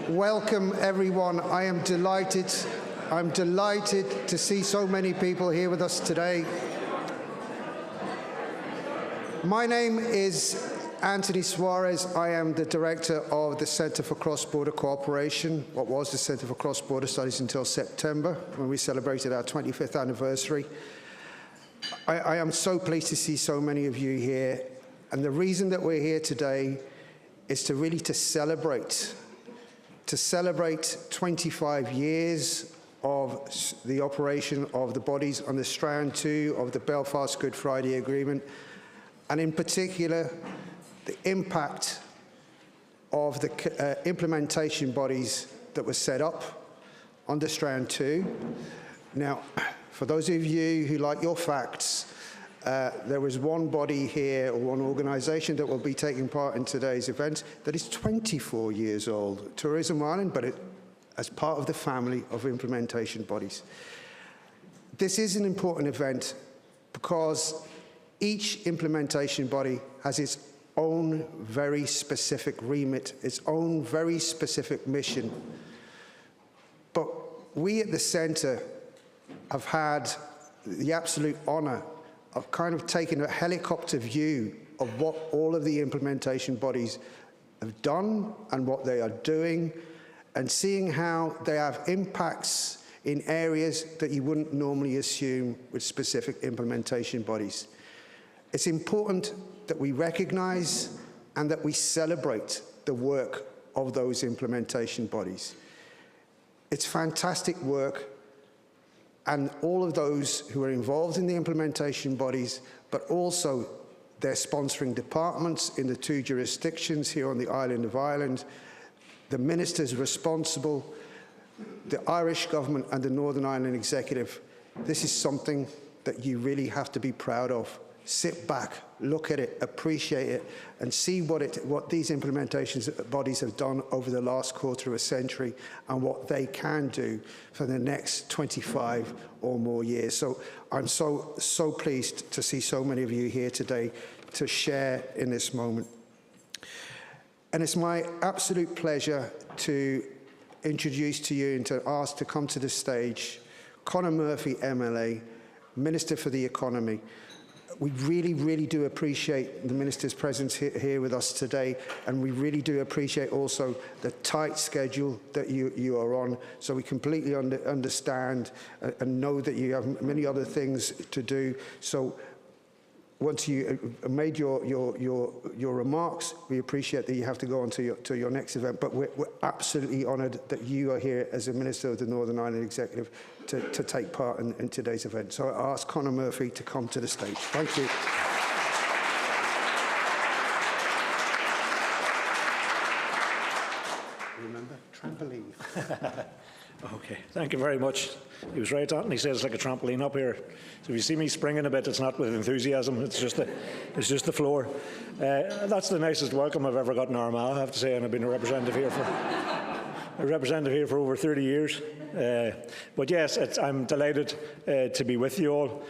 Welcome, everyone. I'm delighted to see so many people here with us today. My name is Anthony Suarez. I am the director of the Centre for Cross-Border Cooperation, what was the Centre for Cross-Border Studies until September, when we celebrated our 25th anniversary. I am so pleased to see so many of you here, and the reason that we're here today is to celebrate 25 years of the operation of the bodies on the Strand 2 of the Belfast Good Friday Agreement, and in particular, the impact of the implementation bodies that were set up on the Strand 2. Now, for those of you who like your facts, there was one body here, or one organisation that will be taking part in today's event that is 24 years old, Tourism Ireland, but as part of the family of implementation bodies. This is an important event because each implementation body has its own very specific remit, its own very specific mission. But we at the Centre have had the absolute honour of kind of taking a helicopter view of what all of the implementation bodies have done and what they are doing, and seeing how they have impacts in areas that you wouldn't normally assume with specific implementation bodies. It's important that we recognise and that we celebrate the work of those implementation bodies. It's fantastic work, and all of those who are involved in the implementation bodies, but also their sponsoring departments in the two jurisdictions here on the island of Ireland, the ministers responsible, the Irish government and the Northern Ireland Executive. This is something that you really have to be proud of. Sit back, look at it, appreciate it, and see what these implementation bodies have done over the last quarter of a century and what they can do for the next 25 or more years. So I'm so pleased to see so many of you here today to share in this moment. And it's my absolute pleasure to introduce to you and to ask to come to the stage Conor Murphy, MLA, Minister for the Economy. We really, really do appreciate the Minister's presence here with us today, and we really do appreciate also the tight schedule that you are on. So we completely understand and know that you have many other things to do. So once you made your remarks, we appreciate that you have to go on to your next event, but we're absolutely honoured that you are here as a Minister of the Northern Ireland Executive to take part in today's event. So I ask Conor Murphy to come to the stage. Thank you. Remember, trampoline. Okay, thank you very much. He was right, Anthony says it's like a trampoline up here. So if you see me springing a bit, it's not with enthusiasm, it's just the floor. That's the nicest welcome I've ever got in Armagh, I have to say, and I've been a representative here for over 30 years. But yes, I'm delighted to be with you all.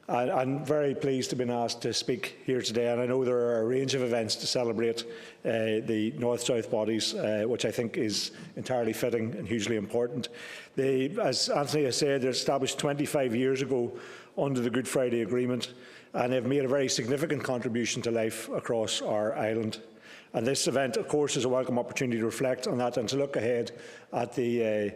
I'm very pleased to have been asked to speak here today, and I know there are a range of events to celebrate the North-South bodies, which I think is entirely fitting and hugely important. As Anthony has said, they were established 25 years ago under the Good Friday Agreement, and they've made a very significant contribution to life across our island. And this event, of course, is a welcome opportunity to reflect on that and to look ahead at the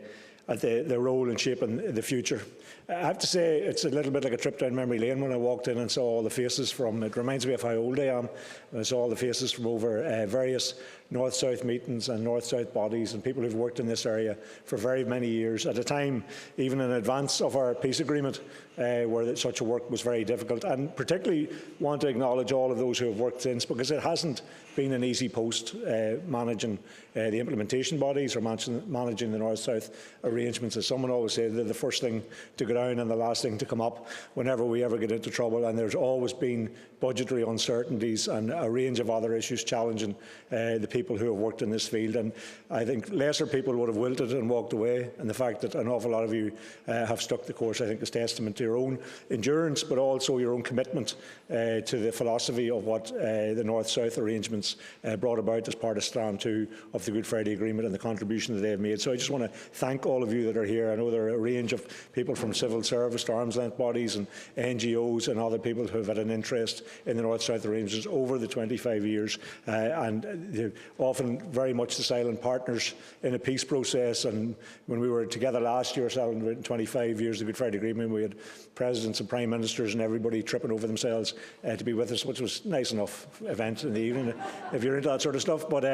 role and shape in the future. I have to say it's a little bit like a trip down memory lane when I walked in and saw all the faces from, it reminds me of how old I am, when I saw all the faces from over various North-South meetings and North-South bodies and people who've worked in this area for very many years, at a time even in advance of our peace agreement where such a work was very difficult, and particularly want to acknowledge all of those who have worked since, because it hasn't been an easy post managing the implementation bodies or managing the North-South arrangements. As someone always said, they're the first thing to go down and the last thing to come up whenever we ever get into trouble, and there's always been budgetary uncertainties and a range of other issues challenging the people who have worked in this field. And I think lesser people would have wilted and walked away, and the fact that an awful lot of you have stuck the course, I think, is testament to your own endurance, but also your own commitment to the philosophy of what the North-South arrangements arrangements brought about as part of Strand 2 of the Good Friday Agreement and the contribution that they have made. So I just want to thank all of you that are here. I know there are a range of people from civil service to arm's length bodies and NGOs and other people who have had an interest in the North-South arrangements over the 25 years, and they're often very much the silent partners in a peace process. And when we were together last year celebrating 25 years of the Good Friday Agreement, we had presidents and prime ministers and everybody tripping over themselves to be with us, which was a nice enough event in the evening if you're into that sort of stuff. But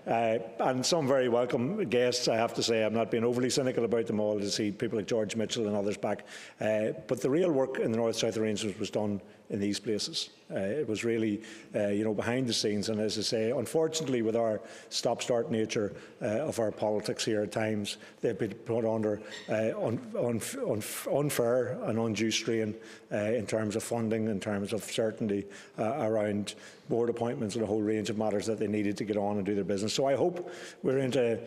and some very welcome guests, I have to say. I'm not being overly cynical about them all, to see people like George Mitchell and others back. But the real work in the North-South arrangements was done in these places. It was really, behind the scenes. And as I say, unfortunately, with our stop-start nature of our politics here at times, they've been put under unfair and undue strain in terms of funding, in terms of certainty around board appointments and a whole range of matters that they needed to get on and do their business. So I hope we're into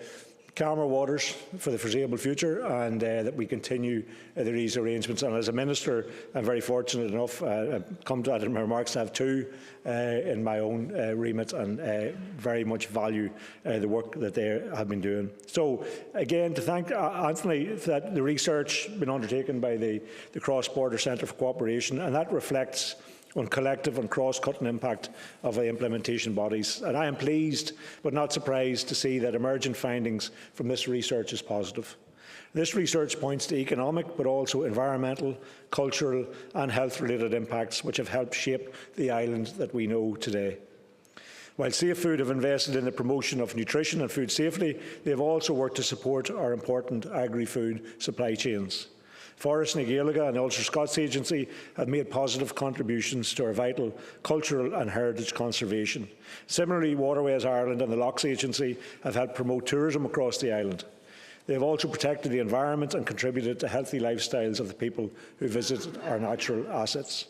calmer waters for the foreseeable future, and that we continue these arrangements. And as a minister, I'm very fortunate enough, I've come to that in my remarks, to have two in my own remit, and very much value the work that they have been doing. So again, to thank Anthony that the research been undertaken by the Cross-Border Centre for Cooperation, and that reflects on collective and cross-cutting impact of the implementation bodies. And I am pleased but not surprised to see that emergent findings from this research is positive. This research points to economic but also environmental, cultural and health-related impacts which have helped shape the island that we know today. While Safe Food have invested in the promotion of nutrition and food safety, they have also worked to support our important agri-food supply chains. Forest na Gaeilge and the Ulster Scots Agency have made positive contributions to our vital cultural and heritage conservation. Similarly, Waterways Ireland and the Lochs Agency have helped promote tourism across the island. They have also protected the environment and contributed to healthy lifestyles of the people who visit our natural assets.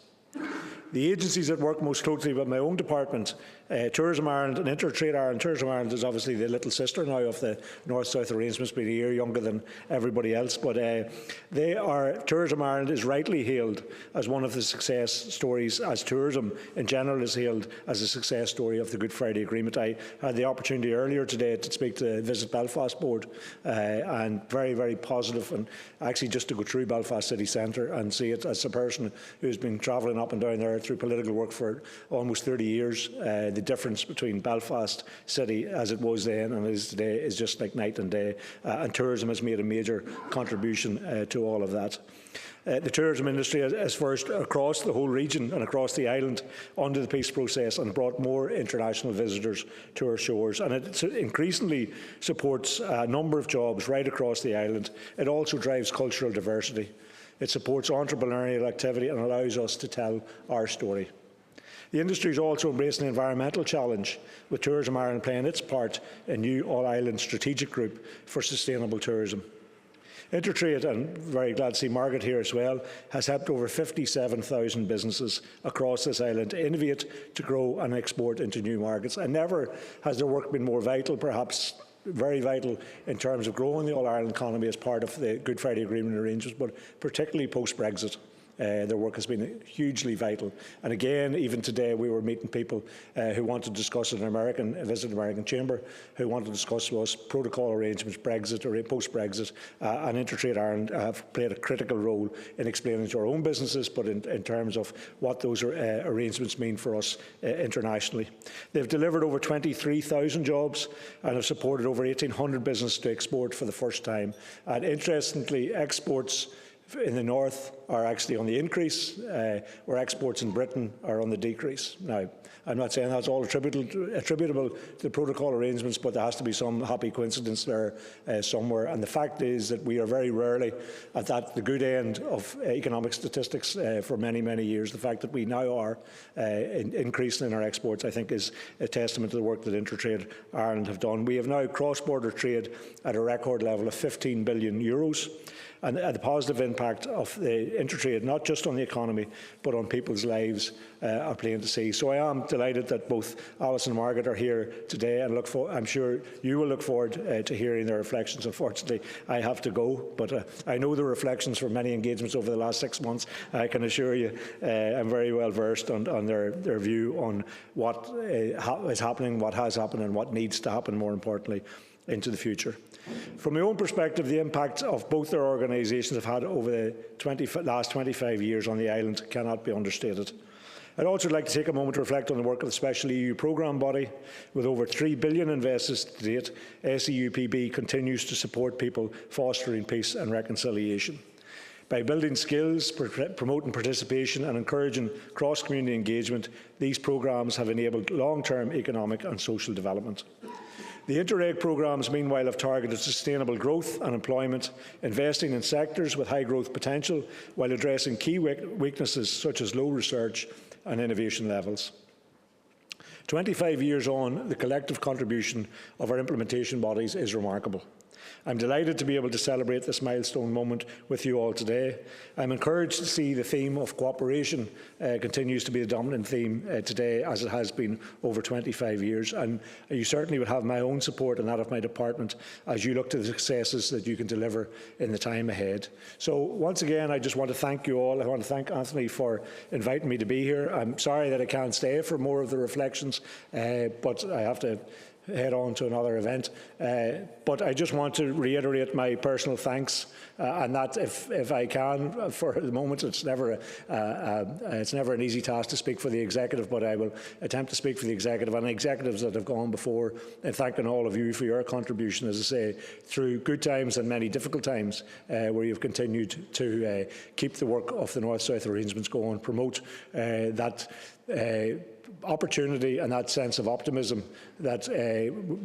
The agencies that work most closely with my own department, Tourism Ireland and Intertrade Ireland. Tourism Ireland is obviously the little sister now of the North-South arrangements, being a year younger than everybody else, but Tourism Ireland is rightly hailed as one of the success stories, as tourism in general is hailed as a success story of the Good Friday Agreement. I had the opportunity earlier today to speak to the Visit Belfast board, and very, very positive, and actually just to go through Belfast city centre and see it as a person who's been travelling up and down there through political work for almost 30 years, the difference between Belfast city as it was then and is today is just like night and day, and tourism has made a major contribution to all of that. The tourism industry has flourished across the whole region and across the island under the peace process and brought more international visitors to our shores, and it increasingly supports a number of jobs right across the island. It also drives cultural diversity. It supports entrepreneurial activity and allows us to tell our story. The industry is also embracing the environmental challenge, with Tourism Ireland playing its part in new all-island strategic group for sustainable tourism. Intertrade, and very glad to see Margaret here as well, has helped over 57,000 businesses across this island to innovate, to grow and export into new markets. And never has their work been more vital, perhaps very vital in terms of growing the All-Ireland economy as part of the Good Friday Agreement arrangements, but particularly post-Brexit. Their work has been hugely vital. And again, even today, we were meeting people who want to discuss an visit American Chamber, who want to discuss with us protocol arrangements, Brexit or post-Brexit, and Intertrade Ireland have played a critical role in explaining to our own businesses, but in terms of what those arrangements mean for us internationally. They've delivered over 23,000 jobs and have supported over 1,800 businesses to export for the first time. And interestingly, exports in the north are actually on the increase, where exports in Britain are on the decrease. Now, I'm not saying that's all attributable to the protocol arrangements, but there has to be some happy coincidence there somewhere. And the fact is that we are very rarely at the good end of economic statistics for many, many years. The fact that we now are increasing in our exports, I think, is a testament to the work that Intertrade Ireland have done. We have now cross-border trade at a record level of €15 billion. And the positive impact of the intertrade, not just on the economy, but on people's lives, are plain to see. So I am delighted that both Alice and Margaret are here today, and I'm sure you will look forward to hearing their reflections. Unfortunately, I have to go, but I know the reflections from many engagements over the last 6 months. I can assure you I'm very well versed on their view on what is happening, what has happened, and what needs to happen, more importantly, into the future. From my own perspective, the impact of both their organisations have had over the last 25 years on the island cannot be understated. I'd also like to take a moment to reflect on the work of the Special EU Programme Body. With over $3 billion invested to date, SEUPB continues to support people fostering peace and reconciliation. By building skills, promoting participation and encouraging cross-community engagement, these programmes have enabled long-term economic and social development. The Interreg programmes, meanwhile, have targeted sustainable growth and employment, investing in sectors with high growth potential while addressing key weaknesses such as low research and innovation levels. 25 years on, the collective contribution of our implementation bodies is remarkable. I'm delighted to be able to celebrate this milestone moment with you all today. I'm encouraged to see the theme of cooperation continues to be the dominant theme today, as it has been over 25 years. And you certainly would have my own support and that of my department as you look to the successes that you can deliver in the time ahead. So once again, I just want to thank you all. I want to thank Anthony for inviting me to be here. I'm sorry that I can't stay for more of the reflections, but I have to head on to another event. But I just want to reiterate my personal thanks, and that if I can, for the moment, it's never an easy task to speak for the executive, but I will attempt to speak for the executive and the executives that have gone before, and thanking all of you for your contribution, as I say, through good times and many difficult times, where you've continued to keep the work of the North-South arrangements going, promote that opportunity and that sense of optimism that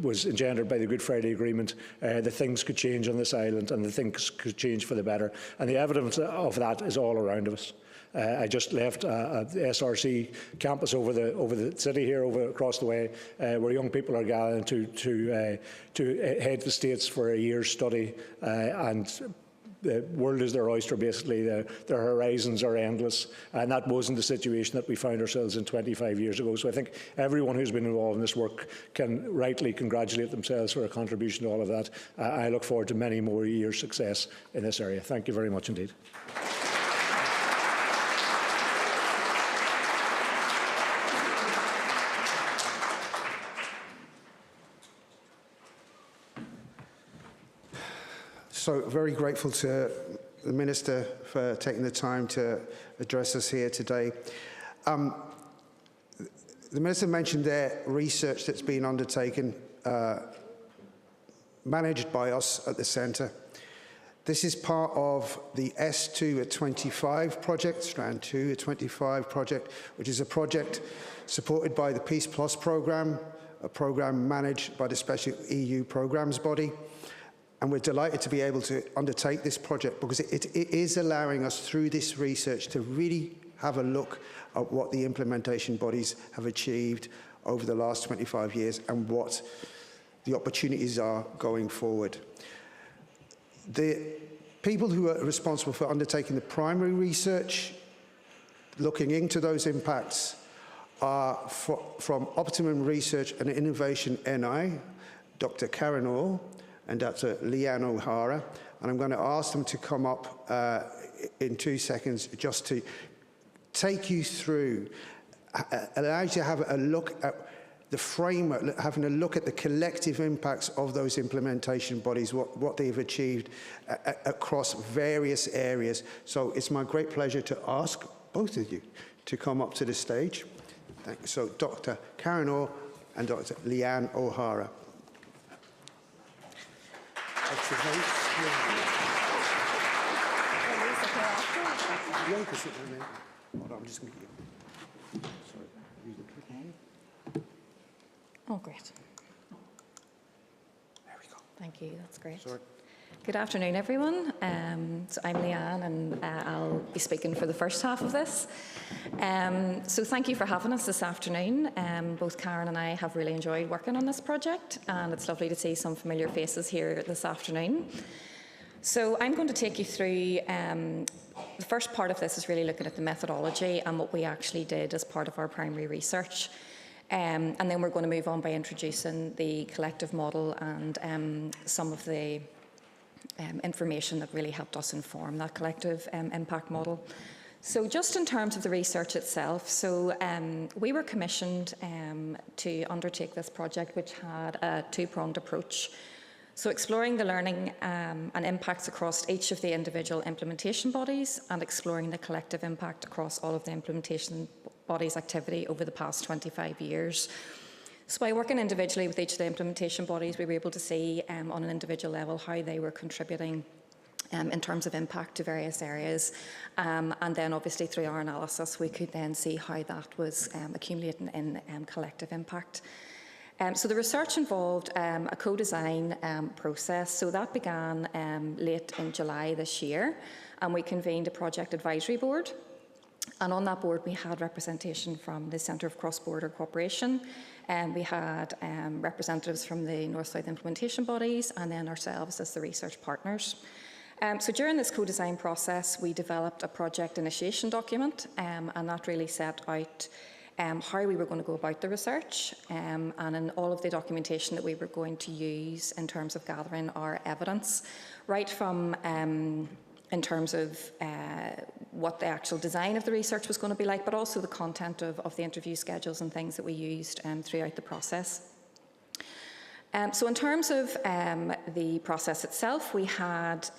was engendered by the Good Friday Agreement, that things could change on this island and that things could change for the better. And the evidence of that is all around us. I just left a SRC campus over the city here, across the way, where young people are gathering to head to the States for a year's study, and the world is their oyster, basically. Their horizons are endless, and that wasn't the situation that we found ourselves in 25 years ago. So I think everyone who's been involved in this work can rightly congratulate themselves for a contribution to all of that. I look forward to many more years' success in this area. Thank you very much indeed. So very grateful to the Minister for taking the time to address us here today. The Minister mentioned there research that's been undertaken, managed by us at the Centre. This is part of the S2 at 25 project, Strand 2 at 25 project, which is a project supported by the Peace Plus programme, a programme managed by the Special EU Programmes Body. And we're delighted to be able to undertake this project because it is allowing us, through this research, to really have a look at what the implementation bodies have achieved over the last 25 years and what the opportunities are going forward. The people who are responsible for undertaking the primary research, looking into those impacts, are from Optimum Research and Innovation NI, Dr. Karen Orr and Dr. Leanne O'Hara, and I'm going to ask them to come up in 2 seconds just to take you through, allow you to have a look at the framework, having a look at the collective impacts of those implementation bodies, what they've achieved across various areas. So it's my great pleasure to ask both of you to come up to the stage. Thank you. So Dr. Karen Orr and Dr. Leanne O'Hara. Oh, great. There we go. Thank you. That's great. Sorry. Good afternoon, everyone. So I'm Leanne, and I'll be speaking for the first half of this. So thank you for having us this afternoon. Both Karen and I have really enjoyed working on this project, and it's lovely to see some familiar faces here this afternoon. So I'm going to take you through, the first part of this is really looking at the methodology and what we actually did as part of our primary research. And then we're going to move on by introducing the collective model and some of the information that really helped us inform that collective impact model. So just in terms of the research itself, so we were commissioned to undertake this project, which had a two-pronged approach. So exploring the learning and impacts across each of the individual implementation bodies and exploring the collective impact across all of the implementation bodies' activity over the past 25 years. So by working individually with each of the implementation bodies, we were able to see on an individual level how they were contributing in terms of impact to various areas. And then obviously through our analysis, we could then see how that was accumulating in collective impact. So the research involved a co-design process. So that began late in July this year, and we convened a project advisory board. And on that board, we had representation from the Centre of Cross-Border Cooperation, and we had representatives from the North-South implementation bodies, and then ourselves as the research partners. So during this co-design process, we developed a project initiation document, and that really set out how we were going to go about the research, and in all of the documentation that we were going to use in terms of gathering our evidence, right from in terms of what the actual design of the research was going to be like, but also the content of the interview schedules and things that we used throughout the process. So in terms of the process itself, we had,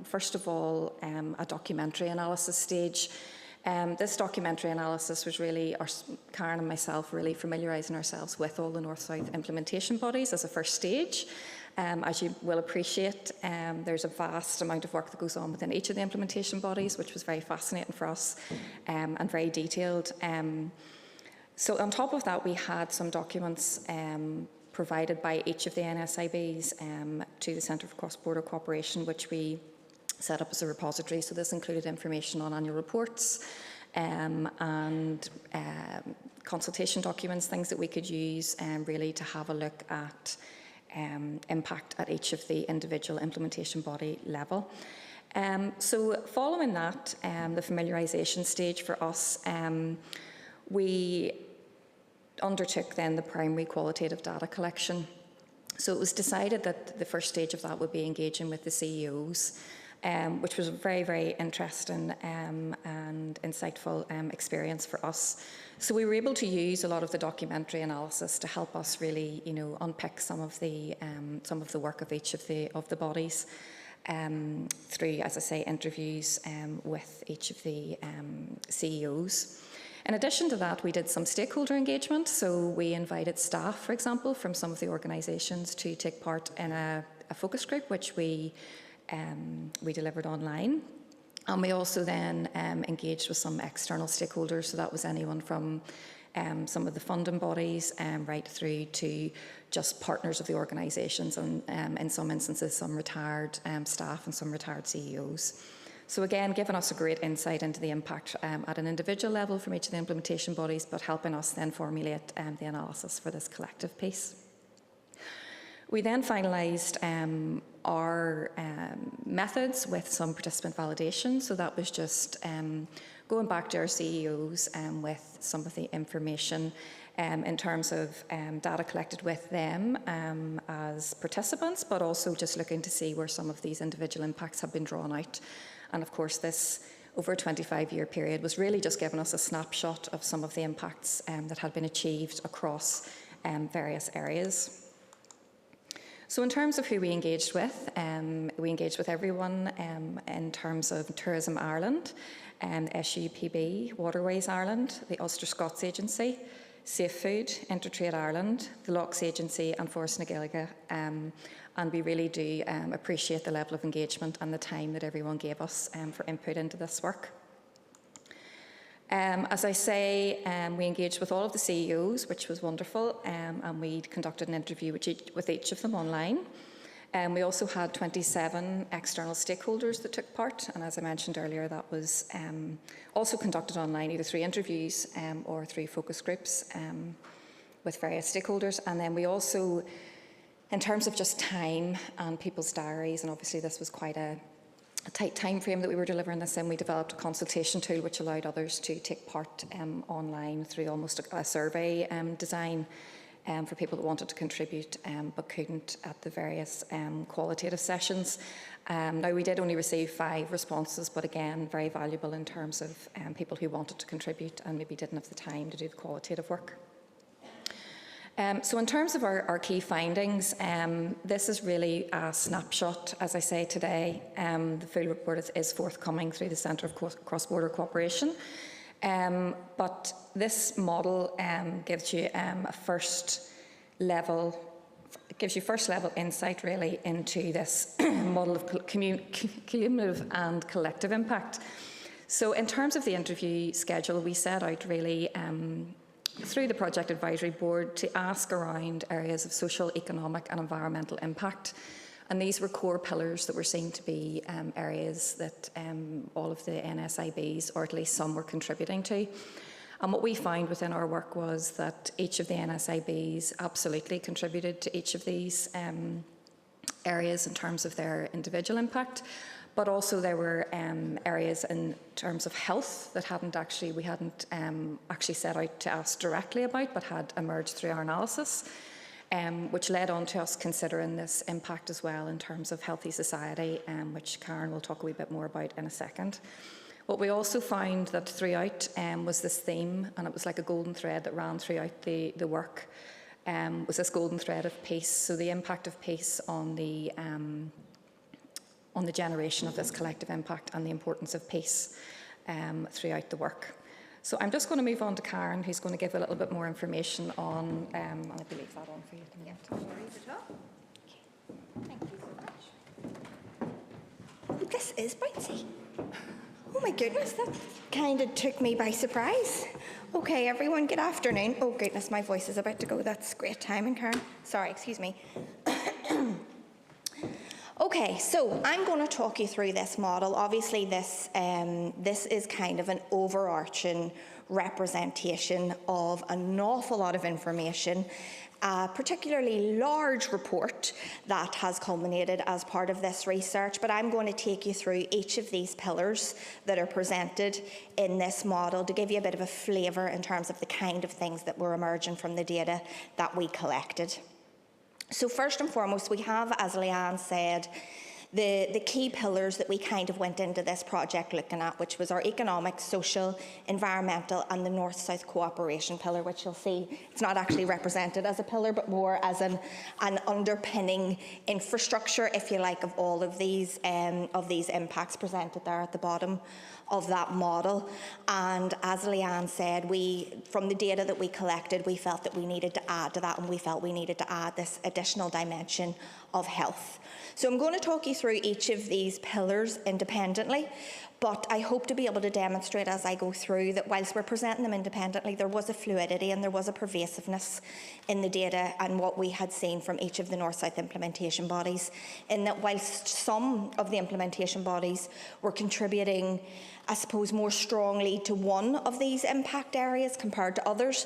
first of all, a documentary analysis stage. This documentary analysis was really, Karen and myself, really familiarising ourselves with all the North-South implementation bodies as a first stage. As you will appreciate, there's a vast amount of work that goes on within each of the implementation bodies, which was very fascinating for us and very detailed. So on top of that, we had some documents provided by each of the NSIBs to the Centre for Cross-Border Cooperation, which we set up as a repository. So this included information on annual reports and consultation documents, things that we could use really to have a look at impact at each of the individual implementation body level. So following that, the familiarisation stage for us, we undertook then the primary qualitative data collection. So it was decided that the first stage of that would be engaging with the CEOs, which was a very, very interesting and insightful experience for us. So we were able to use a lot of the documentary analysis to help us really, unpick some of the work of each of the bodies through, as I say, interviews with each of the CEOs. In addition to that, we did some stakeholder engagement. So we invited staff, for example, from some of the organisations to take part in a focus group, which we delivered online. And we also then engaged with some external stakeholders. So that was anyone from some of the funding bodies right through to just partners of the organisations, and in some instances, some retired staff and some retired CEOs. So again, giving us a great insight into the impact at an individual level from each of the implementation bodies, but helping us then formulate the analysis for this collective piece. We then finalised our methods with some participant validation. So that was just going back to our CEOs with some of the information in terms of data collected with them as participants, but also just looking to see where some of these individual impacts have been drawn out. And of course, this over a 25-year period was really just giving us a snapshot of some of the impacts that had been achieved across various areas. So in terms of who we engaged with everyone in terms of Tourism Ireland, SUPB, Waterways Ireland, the Ulster Scots Agency, Safe Food, Intertrade Ireland, the Lochs Agency and Forest na Gaeilge. And we really do appreciate the level of engagement and the time that everyone gave us for input into this work. As I say, we engaged with all of the CEOs, which was wonderful, and we conducted an interview with each of them online. We also had 27 external stakeholders that took part, and as I mentioned earlier, that was also conducted online, either through interviews or through focus groups with various stakeholders. And then we also, in terms of just time and people's diaries, and obviously this was quite a tight time frame that we were delivering this in, we developed a consultation tool which allowed others to take part online through almost a survey design for people that wanted to contribute but couldn't at the various qualitative sessions. Now, we did only receive 5 responses, but again, very valuable in terms of people who wanted to contribute and maybe didn't have the time to do the qualitative work. So in terms of our key findings, this is really a snapshot, as I say today. The full report is forthcoming through the Centre of Cross-Border Cooperation. But this model gives you first level insight really into this model of cumulative and collective impact. So in terms of the interview schedule, we set out really through the Project Advisory Board to ask around areas of social, economic and environmental impact. And these were core pillars that were seen to be areas that all of the NSIBs, or at least some, were contributing to. And what we found within our work was that each of the NSIBs absolutely contributed to each of these areas in terms of their individual impact. But also there were areas in terms of health that we hadn't actually set out to ask directly about, but had emerged through our analysis, which led on to us considering this impact as well in terms of healthy society, which Karen will talk a wee bit more about in a second. What we also found that throughout was this theme, and it was like a golden thread that ran throughout the work, was this golden thread of peace. So the impact of peace on the generation of this collective impact and the importance of peace throughout the work. So I'm just going to move on to Karen, who's going to give a little bit more information on, and I believe that on for you. Yeah, no worries at all. Okay. Thank you so much. Oh, this is bouncy. Oh my goodness, that kind of took me by surprise. Okay, everyone, good afternoon. Oh goodness, my voice is about to go. That's great timing, Karen. Sorry, excuse me. Okay, so I'm going to talk you through this model. Obviously, this is kind of an overarching representation of an awful lot of information, a particularly large report that has culminated as part of this research, but I'm going to take you through each of these pillars that are presented in this model to give you a bit of a flavour in terms of the kind of things that were emerging from the data that we collected. So first and foremost, we have, as Leanne said, the key pillars that we kind of went into this project looking at, which was our economic, social, environmental, and the North-South cooperation pillar, which you'll see it's not actually represented as a pillar, but more as an underpinning infrastructure, if you like, of all of these impacts presented there at the bottom of that model. And as Leanne said, from the data that we collected, we felt that we needed to add to that, and we felt we needed to add this additional dimension of health. So I'm going to talk you through each of these pillars independently, but I hope to be able to demonstrate as I go through that whilst we're presenting them independently, there was a fluidity and there was a pervasiveness in the data and what we had seen from each of the North-South implementation bodies, in that whilst some of the implementation bodies were contributing, I suppose, more strongly to one of these impact areas compared to others,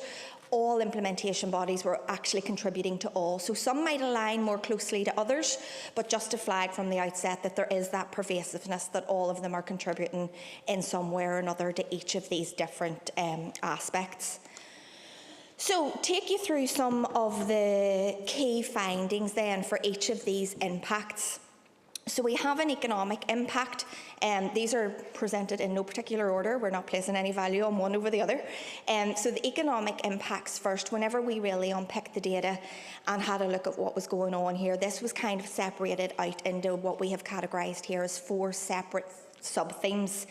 all implementation bodies were actually contributing to all. So some might align more closely to others, but just to flag from the outset that there is that pervasiveness, that all of them are contributing in some way or another to each of these different aspects. So take you through some of the key findings then for each of these impacts. So we have an economic impact. These are presented in no particular order. We're not placing any value on one over the other. So the economic impacts first, whenever we really unpicked the data and had a look at what was going on here, this was kind of separated out into what we have categorised here as 4 separate sub-themes.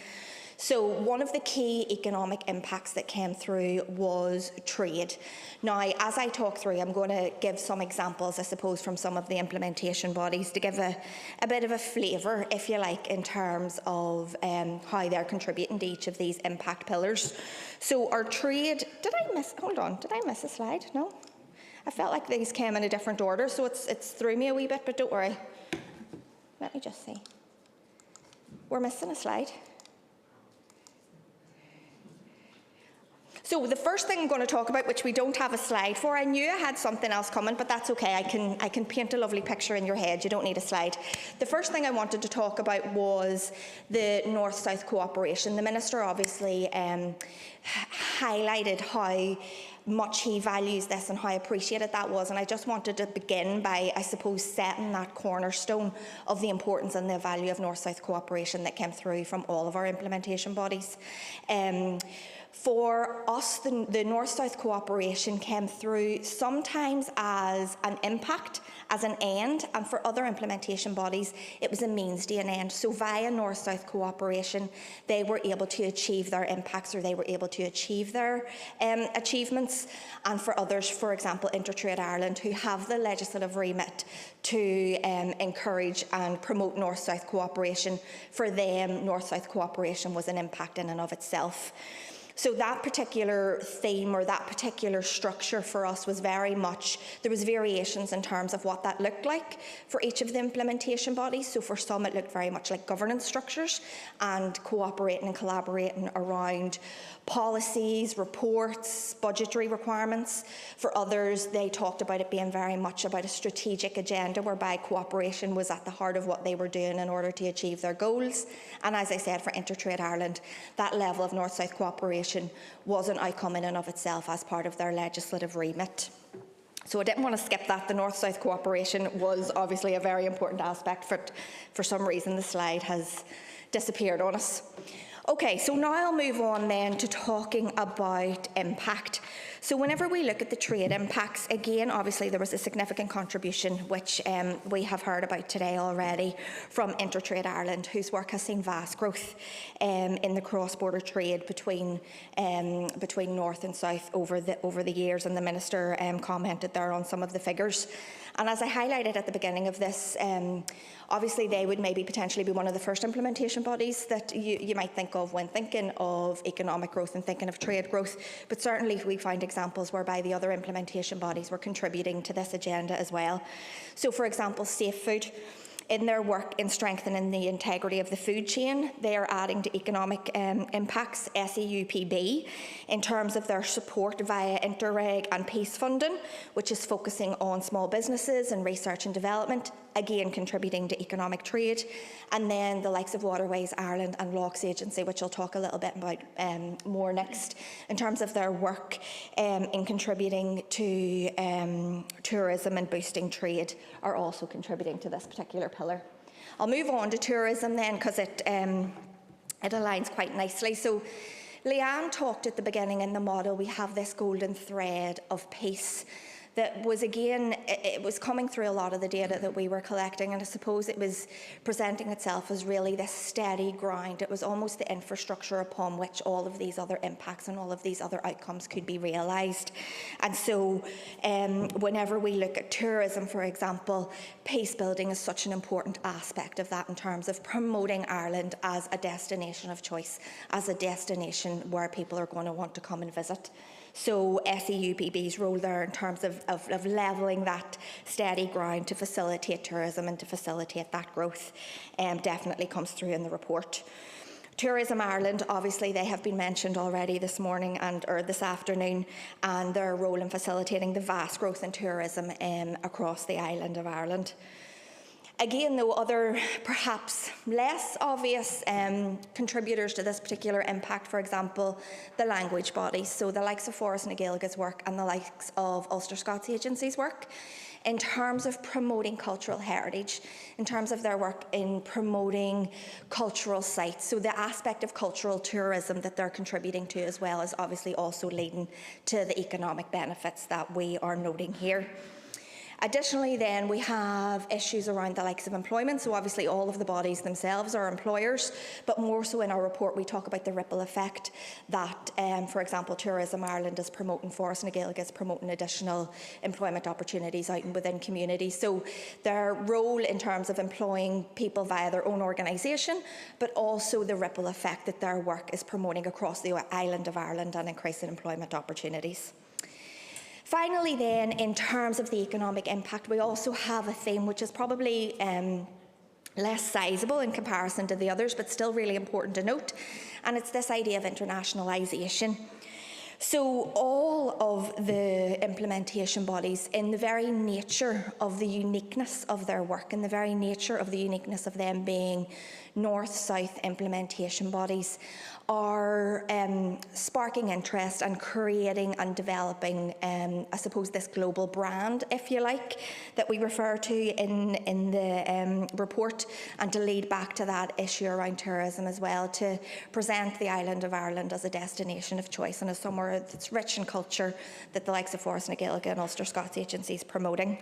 So one of the key economic impacts that came through was trade. Now, as I talk through, I'm going to give some examples, I suppose, from some of the implementation bodies to give a bit of a flavour, if you like, in terms of how they're contributing to each of these impact pillars. So our trade, did I miss a slide? No? I felt like these came in a different order, so it's threw me a wee bit, but don't worry. Let me just see. We're missing a slide. So the first thing I'm going to talk about, which we don't have a slide for, I knew I had something else coming, but that's okay. I can paint a lovely picture in your head. You don't need a slide. The first thing I wanted to talk about was the North-South cooperation. The Minister obviously highlighted how much he values this and how appreciated that was, and I just wanted to begin by, I suppose, setting that cornerstone of the importance and the value of North-South cooperation that came through from all of our implementation bodies. For us, the North-South cooperation came through sometimes as an impact, as an end, and for other implementation bodies, it was a means to an end. So via North-South cooperation, they were able to achieve their impacts, or they were able to achieve their achievements. And for others, for example, Intertrade Ireland, who have the legislative remit to encourage and promote North-South cooperation, for them, North-South cooperation was an impact in and of itself. So that particular theme, or that particular structure for us, was very much, there was variations in terms of what that looked like for each of the implementation bodies. So for some it looked very much like governance structures and cooperating and collaborating around policies, reports, budgetary requirements. For others, they talked about it being very much about a strategic agenda whereby cooperation was at the heart of what they were doing in order to achieve their goals. And as I said, for Intertrade Ireland, that level of North-South cooperation was an outcome in and of itself as part of their legislative remit. So I didn't want to skip that. The North-South cooperation was obviously a very important aspect. For some reason, the slide has disappeared on us. Okay, so now I'll move on then to talking about impact. So whenever we look at the trade impacts, again, obviously there was a significant contribution, which we have heard about today already, from Intertrade Ireland, whose work has seen vast growth in the cross-border trade between North and South over the years, and the Minister commented there on some of the figures. And as I highlighted at the beginning of this, obviously they would maybe potentially be one of the first implementation bodies that you might think of when thinking of economic growth and thinking of trade growth, but certainly we find examples whereby the other implementation bodies were contributing to this agenda as well. So for example, Safe Food, in their work in strengthening the integrity of the food chain, they are adding to economic impacts, SEUPB, in terms of their support via Interreg and Peace funding, which is focusing on small businesses and research and development, again contributing to economic trade. And then the likes of Waterways Ireland and Locks Agency, which I'll talk a little bit about more next, in terms of their work in contributing to tourism and boosting trade, are also contributing to this particular pillar. I'll move on to tourism then, because it aligns quite nicely. So Leanne talked at the beginning in the model, we have this golden thread of peace that was, again, it was coming through a lot of the data that we were collecting, and I suppose it was presenting itself as really this steady ground. It was almost the infrastructure upon which all of these other impacts and all of these other outcomes could be realised. And so whenever we look at tourism, for example, peace building is such an important aspect of that in terms of promoting Ireland as a destination of choice, as a destination where people are going to want to come and visit. So SEUPB's role there in terms of levelling that steady ground to facilitate tourism and to facilitate that growth definitely comes through in the report. Tourism Ireland, obviously they have been mentioned already this morning or this afternoon, and their role in facilitating the vast growth in tourism across the island of Ireland. Again, though, other perhaps less obvious contributors to this particular impact, for example, the language bodies, so the likes of Forras na Gaelga's work and the likes of Ulster Scots Agency's work, in terms of promoting cultural heritage, in terms of their work in promoting cultural sites. So the aspect of cultural tourism that they're contributing to as well is obviously also leading to the economic benefits that we are noting here. Additionally then, we have issues around the likes of employment. So obviously all of the bodies themselves are employers, but more so in our report we talk about the ripple effect that, for example, Tourism Ireland is promoting, Forras na Gaelga is promoting additional employment opportunities out and within communities. So their role in terms of employing people via their own organisation, but also the ripple effect that their work is promoting across the island of Ireland and increasing employment opportunities. Finally then, in terms of the economic impact, we also have a theme which is probably less sizable in comparison to the others, but still really important to note, and it's this idea of internationalisation. So all of the implementation bodies, in the very nature of the uniqueness of their work, in the very nature of the uniqueness of them being north-south implementation bodies, are sparking interest and creating and developing, I suppose, this global brand, if you like, that we refer to in the report, and to lead back to that issue around tourism as well, to present the island of Ireland as a destination of choice and as somewhere that's rich in culture that the likes of Forest na Gaeilge and Ulster Scots agencies promoting.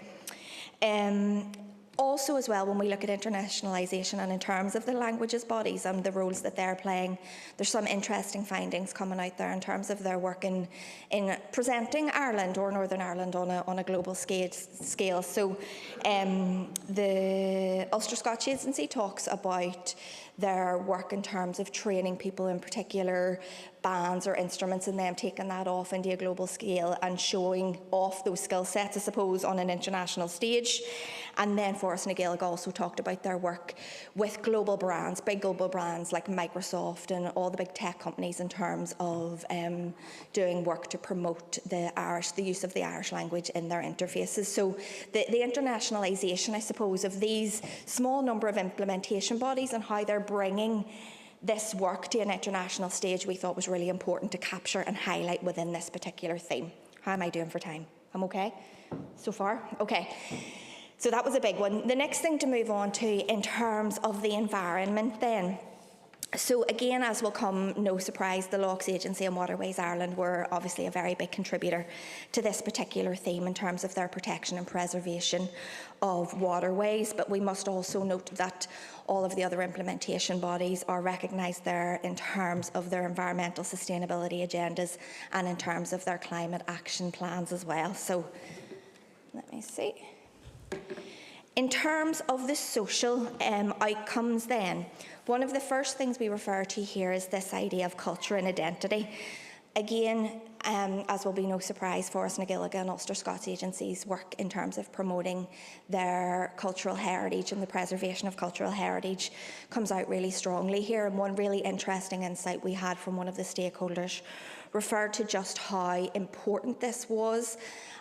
Also as well, when we look at internationalisation and in terms of the languages bodies and the roles that they're playing, there's some interesting findings coming out there in terms of their work in presenting Ireland or Northern Ireland on a global scale. So the Ulster Scotch Agency talks about their work in terms of training people in particular bands or instruments and them taking that off into a global scale and showing off those skill sets, I suppose, on an international stage. And then Forest na Gaeilge also talked about their work with global brands, big global brands like Microsoft and all the big tech companies in terms of doing work to promote the use of the Irish language in their interfaces. So the internationalisation, I suppose, of these small number of implementation bodies and how they're bringing this work to an international stage, we thought was really important to capture and highlight within this particular theme. How am I doing for time? I'm okay so far? Okay. So that was a big one. The next thing to move on to in terms of the environment then. So again, as will come no surprise, the Lochs Agency and Waterways Ireland were obviously a very big contributor to this particular theme in terms of their protection and preservation of waterways, but we must also note that all of the other implementation bodies are recognised there in terms of their environmental sustainability agendas and in terms of their climate action plans as well. So let me see. In terms of the social outcomes then, one of the first things we refer to here is this idea of culture and identity. Again, as will be no surprise, Forest na Gaeilge and Ulster Scots agencies work in terms of promoting their cultural heritage, and the preservation of cultural heritage comes out really strongly here. And one really interesting insight we had from one of the stakeholders referred to just how important this was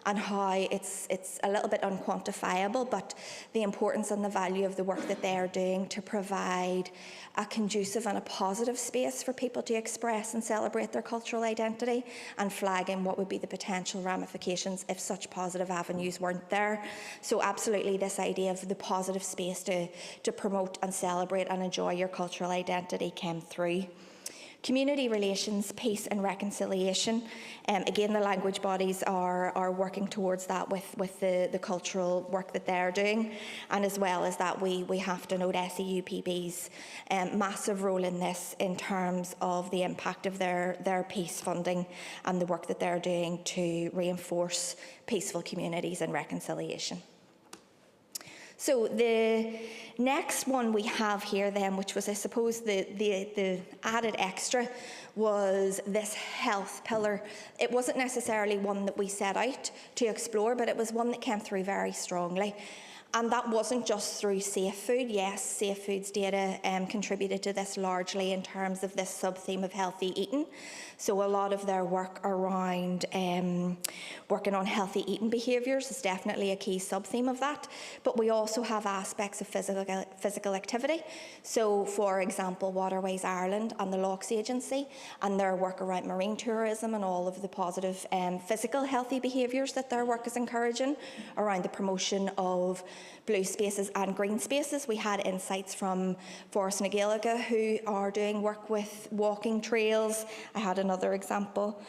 and how it's a little bit unquantifiable, but the importance and the value of the work that they are doing to provide a conducive and a positive space for people to express and celebrate their cultural identity, and flagging what would be the potential ramifications if such positive avenues weren't there. So absolutely this idea of the positive space to promote and celebrate and enjoy your cultural identity came through. Community relations, peace and reconciliation. Again, the language bodies are working towards that with the cultural work that they're doing. And as well as that, we have to note SEUPB's massive role in this in terms of the impact of their peace funding and the work that they're doing to reinforce peaceful communities and reconciliation. So the next one we have here then, which was I suppose the added extra, was this health pillar. It wasn't necessarily one that we set out to explore, but it was one that came through very strongly. And that wasn't just through Safe Food. Yes, Safe Food's data contributed to this largely in terms of this sub-theme of healthy eating. So a lot of their work around working on healthy eating behaviours is definitely a key sub-theme of that. But we also have aspects of physical activity. So, for example, Waterways Ireland and the Lochs Agency and their work around marine tourism and all of the positive physical healthy behaviours that their work is encouraging around the promotion of blue spaces and green spaces. We had insights from Forest na Gaeilge, who are doing work with walking trails. I had another example.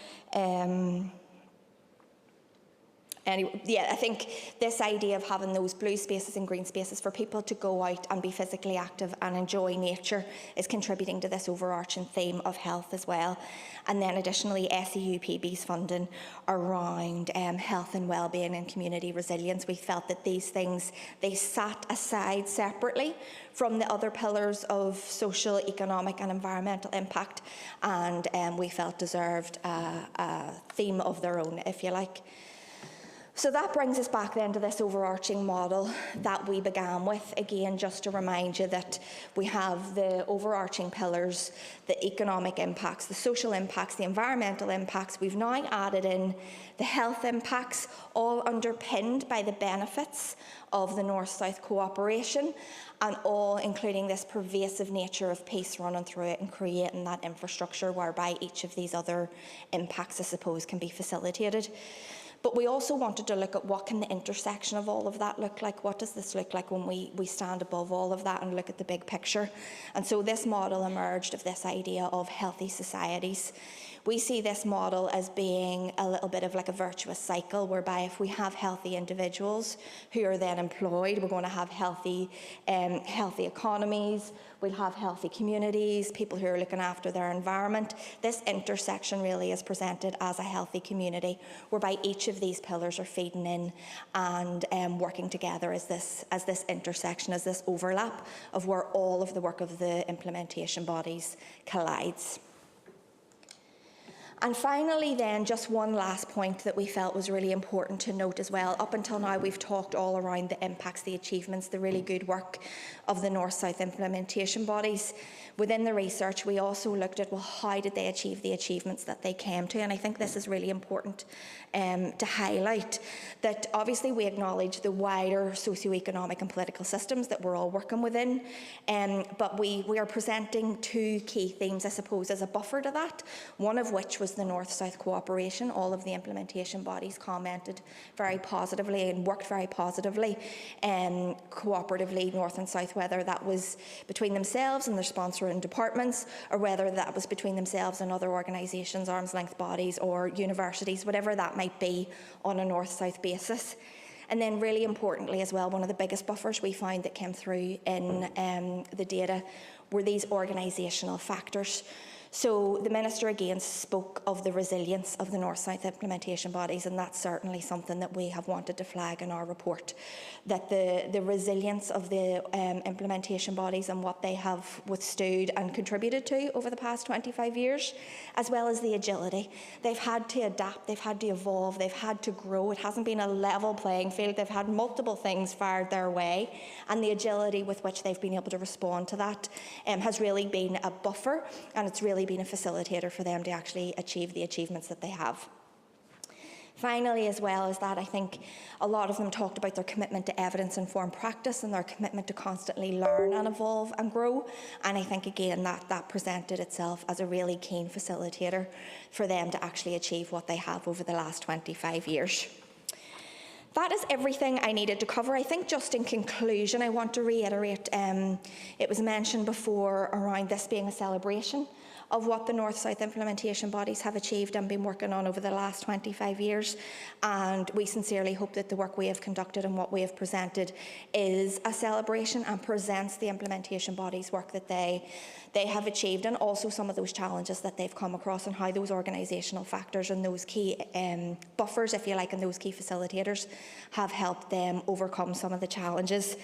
Anyway, yeah, I think this idea of having those blue spaces and green spaces for people to go out and be physically active and enjoy nature is contributing to this overarching theme of health as well. And then additionally, SEUPB's funding around health and wellbeing and community resilience. We felt that these things, they sat aside separately from the other pillars of social, economic and environmental impact, and we felt deserved a theme of their own, if you like. So that brings us back then to this overarching model that we began with. Again, just to remind you that we have the overarching pillars, the economic impacts, the social impacts, the environmental impacts. We've now added in the health impacts, all underpinned by the benefits of the North-South cooperation, and all including this pervasive nature of peace running through it and creating that infrastructure whereby each of these other impacts, I suppose, can be facilitated. But we also wanted to look at what can the intersection of all of that look like. What does this look like when we stand above all of that and look at the big picture? And so this model emerged of this idea of healthy societies. We see this model as being a little bit of like a virtuous cycle, whereby if we have healthy individuals who are then employed, we're going to have healthy economies, we'll have healthy communities, people who are looking after their environment. This intersection really is presented as a healthy community, whereby each of these pillars are feeding in and working together as this intersection, as this overlap of where all of the work of the implementation bodies collides. And finally then, just one last point that we felt was really important to note as well. Up until now, we've talked all around the impacts, the achievements, the really good work of the North-South implementation bodies. Within the research, we also looked at, well, how did they achieve the achievements that they came to? And I think this is really important to highlight, that obviously we acknowledge the wider socioeconomic and political systems that we're all working within, but we are presenting two key themes, I suppose, as a buffer to that, one of which was the North-South cooperation. All of the implementation bodies commented very positively and worked very positively, cooperatively, North and South, whether that was between themselves and their sponsoring departments, or whether that was between themselves and other organisations, arm's length bodies or universities, whatever that might be on a North-South basis. And then really importantly as well, one of the biggest buffers we found that came through in the data were these organisational factors. So the Minister again spoke of the resilience of the North-South implementation bodies, and that's certainly something that we have wanted to flag in our report, that the resilience of the implementation bodies and what they have withstood and contributed to over the past 25 years, as well as the agility. They've had to adapt, they've had to evolve, they've had to grow. It hasn't been a level playing field. They've had multiple things fired their way, and the agility with which they've been able to respond to that has really been a buffer, and it's really been a facilitator for them to actually achieve the achievements that they have. Finally, as well as that, I think a lot of them talked about their commitment to evidence-informed practice and their commitment to constantly learn and evolve and grow. And I think, again, that presented itself as a really keen facilitator for them to actually achieve what they have over the last 25 years. That is everything I needed to cover. I think just in conclusion, I want to reiterate, it was mentioned before around this being a celebration of what the North-South implementation bodies have achieved and been working on over the last 25 years. And we sincerely hope that the work we have conducted and what we have presented is a celebration and presents the implementation bodies' work that they have achieved, and also some of those challenges that they've come across and how those organisational factors and those key buffers, if you like, and those key facilitators have helped them overcome some of the challenges.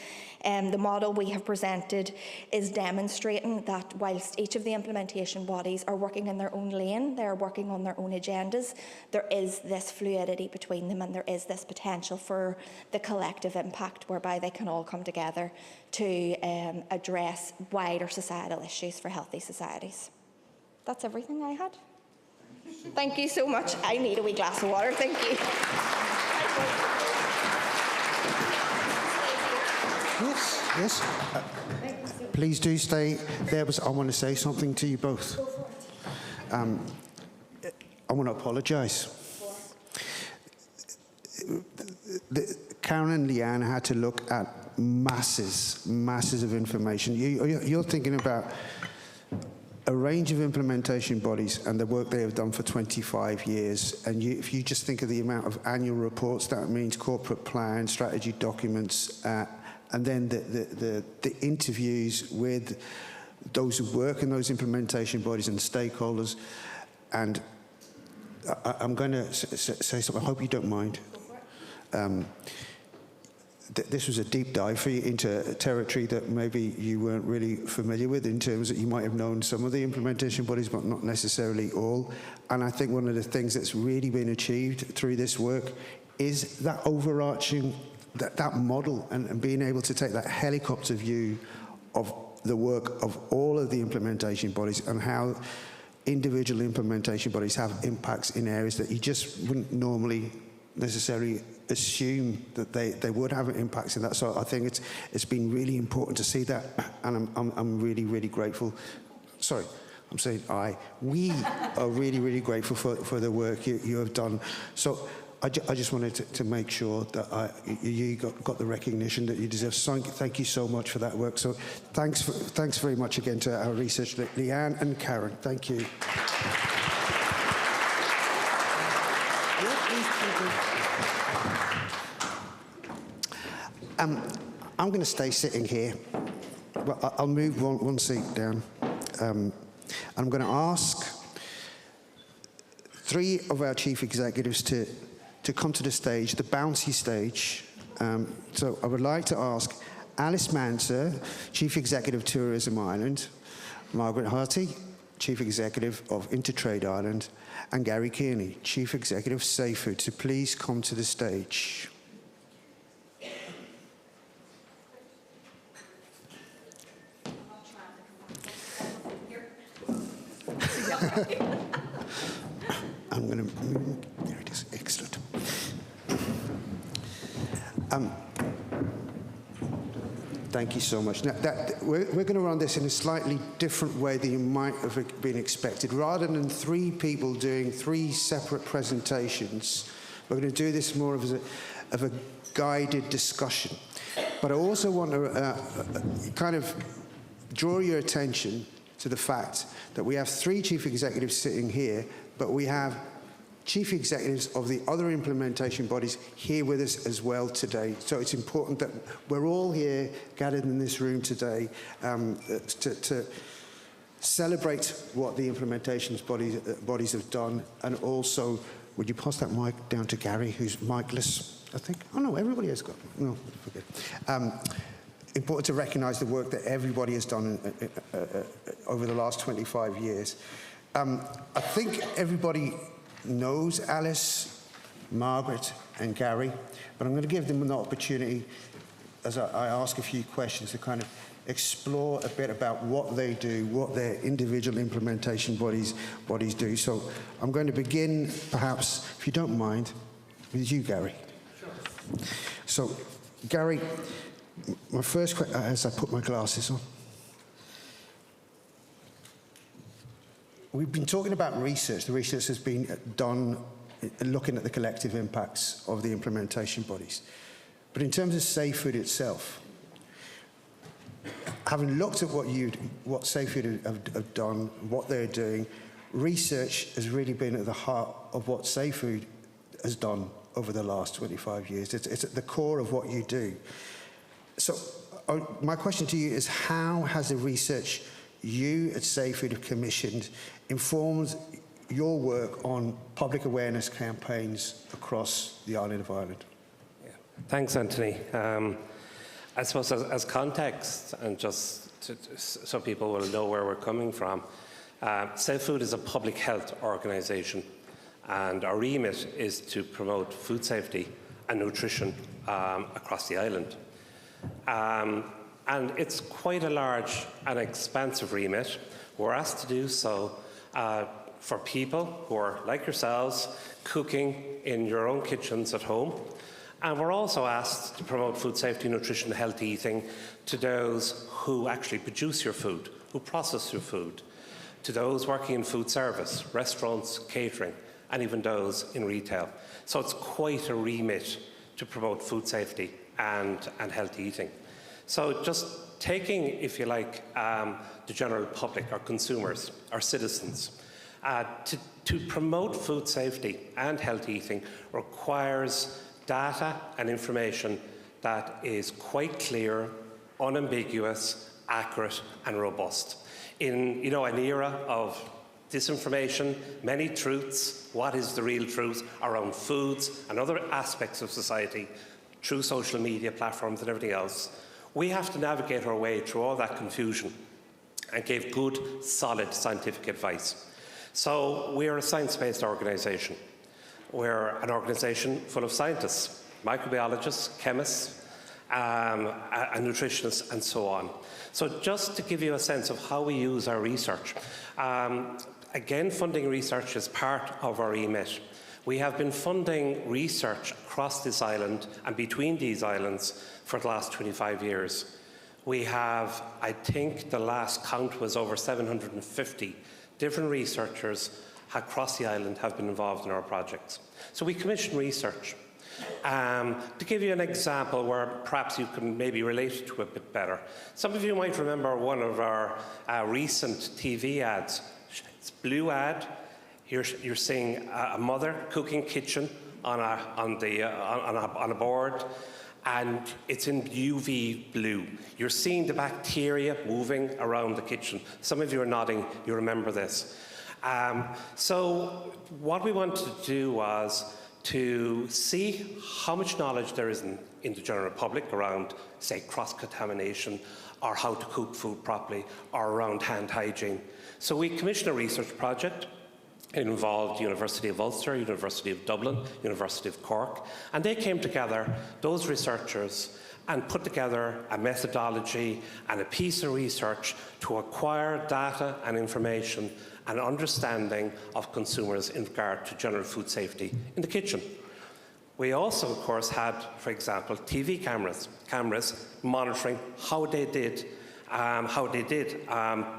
The model we have presented is demonstrating that whilst each of the implementation bodies are working in their own lane, they're working on their own agendas, there is this fluidity between them, and there is this potential for the collective impact whereby they can all come together to address wider societal issues for healthy societies. That's everything I had. Thank you so much. I need a wee glass of water. Thank you. Yes. Please do stay there, but I want to say something to you both. I want to apologise. Karen and Leanne had to look at masses of information. You're thinking about a range of implementation bodies and the work they have done for 25 years. And if you just think of the amount of annual reports, that means corporate plan, strategy documents, and then the interviews with those who work in those implementation bodies and stakeholders. And I'm going to say something, I hope you don't mind. This was a deep dive for you into territory that maybe you weren't really familiar with, in terms that you might have known some of the implementation bodies, but not necessarily all. And I think one of the things that's really been achieved through this work is that overarching, that model, and being able to take that helicopter view of the work of all of the implementation bodies and how individual implementation bodies have impacts in areas that you just wouldn't normally necessarily assume that they would have impacts in that. So I think it's been really important to see that, and I'm really, really grateful. Sorry, I'm saying we are really, really grateful for the work you have done. So I just wanted to make sure that you got the recognition that you deserve. So thank you so much for that work. So thanks very much again to our research, Leanne and Karen. Thank you. I'm going to stay sitting here. Well, I'll move one seat down. I'm going to ask 3 of our chief executives to come to the stage, the bouncy stage. So I would like to ask Alice Manser, Chief Executive Tourism Ireland, Margaret Harty, Chief Executive of Intertrade Ireland, and Gary Kearney, Chief Executive Safe Food, to please come to the stage. I'm going to move. There it is. Excellent. Thank you so much. Now, we're going to run this in a slightly different way than you might have been expected. Rather than 3 people doing 3 separate presentations, we're going to do this more of a guided discussion. But I also want to kind of draw your attention to the fact that we have 3 chief executives sitting here, but we have chief executives of the other implementation bodies here with us as well today. So it's important that we're all here gathered in this room today to celebrate what the implementation bodies have done. And also, would you pass that mic down to Gary, who's micless, I think? Oh no, everybody has got, no, forget. Important to recognise the work that everybody has done over the last 25 years. I think everybody knows Alice, Margaret and Gary, but I'm going to give them an opportunity as I ask a few questions to kind of explore a bit about what they do, what their individual implementation bodies do. So I'm going to begin, perhaps, if you don't mind, with you, Gary. Sure. So, Gary, my first question, as I put my glasses on, we've been talking about research. The research has been done looking at the collective impacts of the implementation bodies. But in terms of Safe Food itself, having looked at what Safe Food have done, what they're doing, research has really been at the heart of what Safe Food has done over the last 25 years. It's at the core of what you do. So my question to you is, how has the research you at Safe Food have commissioned informed your work on public awareness campaigns across the island of Ireland? Yeah. Thanks, Anthony. I suppose as context, and just so people will know where we're coming from, Safe Food is a public health organisation, and our remit is to promote food safety and nutrition across the island. And it's quite a large and expansive remit. We're asked to do so for people who are, like yourselves, cooking in your own kitchens at home. And we're also asked to promote food safety, nutrition, healthy eating to those who actually produce your food, who process your food, to those working in food service, restaurants, catering, and even those in retail. So it's quite a remit to promote food safety and healthy eating. So just taking, if you like, the general public, our consumers, our citizens, to promote food safety and healthy eating requires data and information that is quite clear, unambiguous, accurate and robust. In an era of disinformation, many truths, what is the real truth around foods and other aspects of society through social media platforms and everything else, we have to navigate our way through all that confusion and give good, solid scientific advice. So we are a science-based organisation. We're an organisation full of scientists, microbiologists, chemists, and nutritionists, and so on. So just to give you a sense of how we use our research, again, funding research is part of our remit. We have been funding research across this island and between these islands for the last 25 years. We have, I think the last count was over 750 different researchers across the island have been involved in our projects. So we commission research. To give you an example where perhaps you can maybe relate to it a bit better, some of you might remember one of our recent TV ads. It's a blue ad. You're seeing a mother cooking kitchen on a board, and it's in UV blue. You're seeing the bacteria moving around the kitchen. Some of you are nodding, you remember this. So what we wanted to do was to see how much knowledge there is in the general public around, say, cross-contamination, or how to cook food properly, or around hand hygiene. So we commissioned a research project. It involved University of Ulster, University of Dublin, University of Cork, and they came together, those researchers, and put together a methodology and a piece of research to acquire data and information and understanding of consumers in regard to general food safety in the kitchen. We also, of course, had, for example, TV cameras monitoring how they did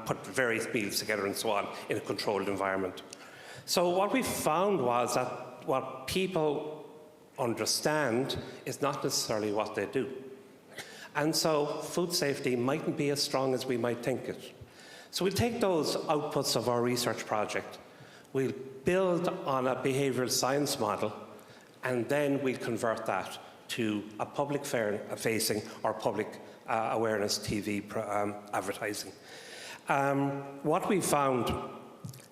put various meals together and so on in a controlled environment. So what we found was that what people understand is not necessarily what they do. And so food safety mightn't be as strong as we might think it. So we'll take those outputs of our research project, we'll build on a behavioural science model, and then we'll convert that to a public-facing or public awareness TV advertising. What we found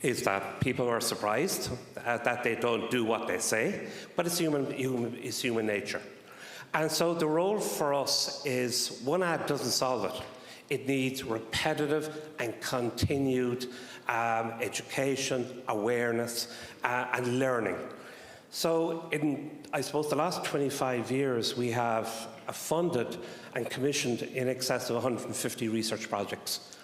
is that people are surprised that they don't do what they say, but it's human nature. And so the role for us is, one ad doesn't solve it. It needs repetitive and continued education, awareness, and learning. So in, I suppose, the last 25 years, we have funded and commissioned in excess of 150 research projects.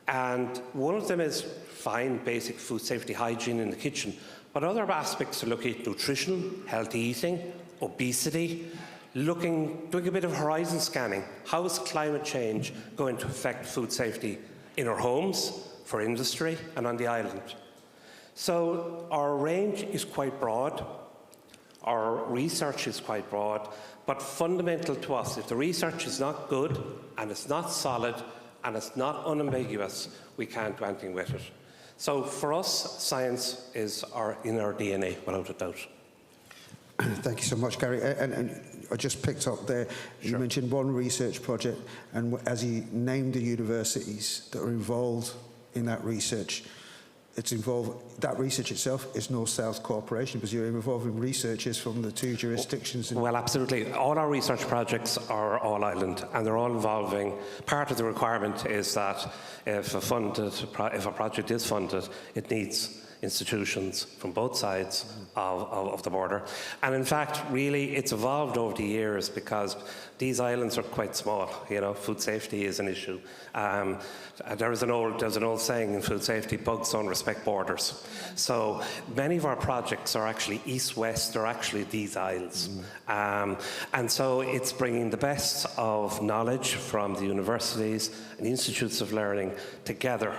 And one of them is fine basic food safety hygiene in the kitchen, but other aspects to look at nutrition, healthy eating, obesity, doing a bit of horizon scanning. How is climate change going to affect food safety in our homes, for industry, and on the island? So our range is quite broad, our research is quite broad, but fundamental to us, if the research is not good, and it's not solid, and it's not unambiguous, we can't do anything with it. So for us, science is in our DNA, without a doubt. Thank you so much, Gary. And I just picked up there, you mentioned one research project, and as he named the universities that are involved in that research, that research itself is North-South cooperation, because you're involving researchers from the two jurisdictions. Well, absolutely. All our research projects are all island, and they're all involving, part of the requirement is that if a project is funded, it needs institutions from both sides of the border. And in fact, really, it's evolved over the years because these islands are quite small. You know, food safety is an issue. There's an old saying in food safety: bugs don't respect borders. So many of our projects are actually east-west. They're actually these isles. And so it's bringing the best of knowledge from the universities and institutes of learning together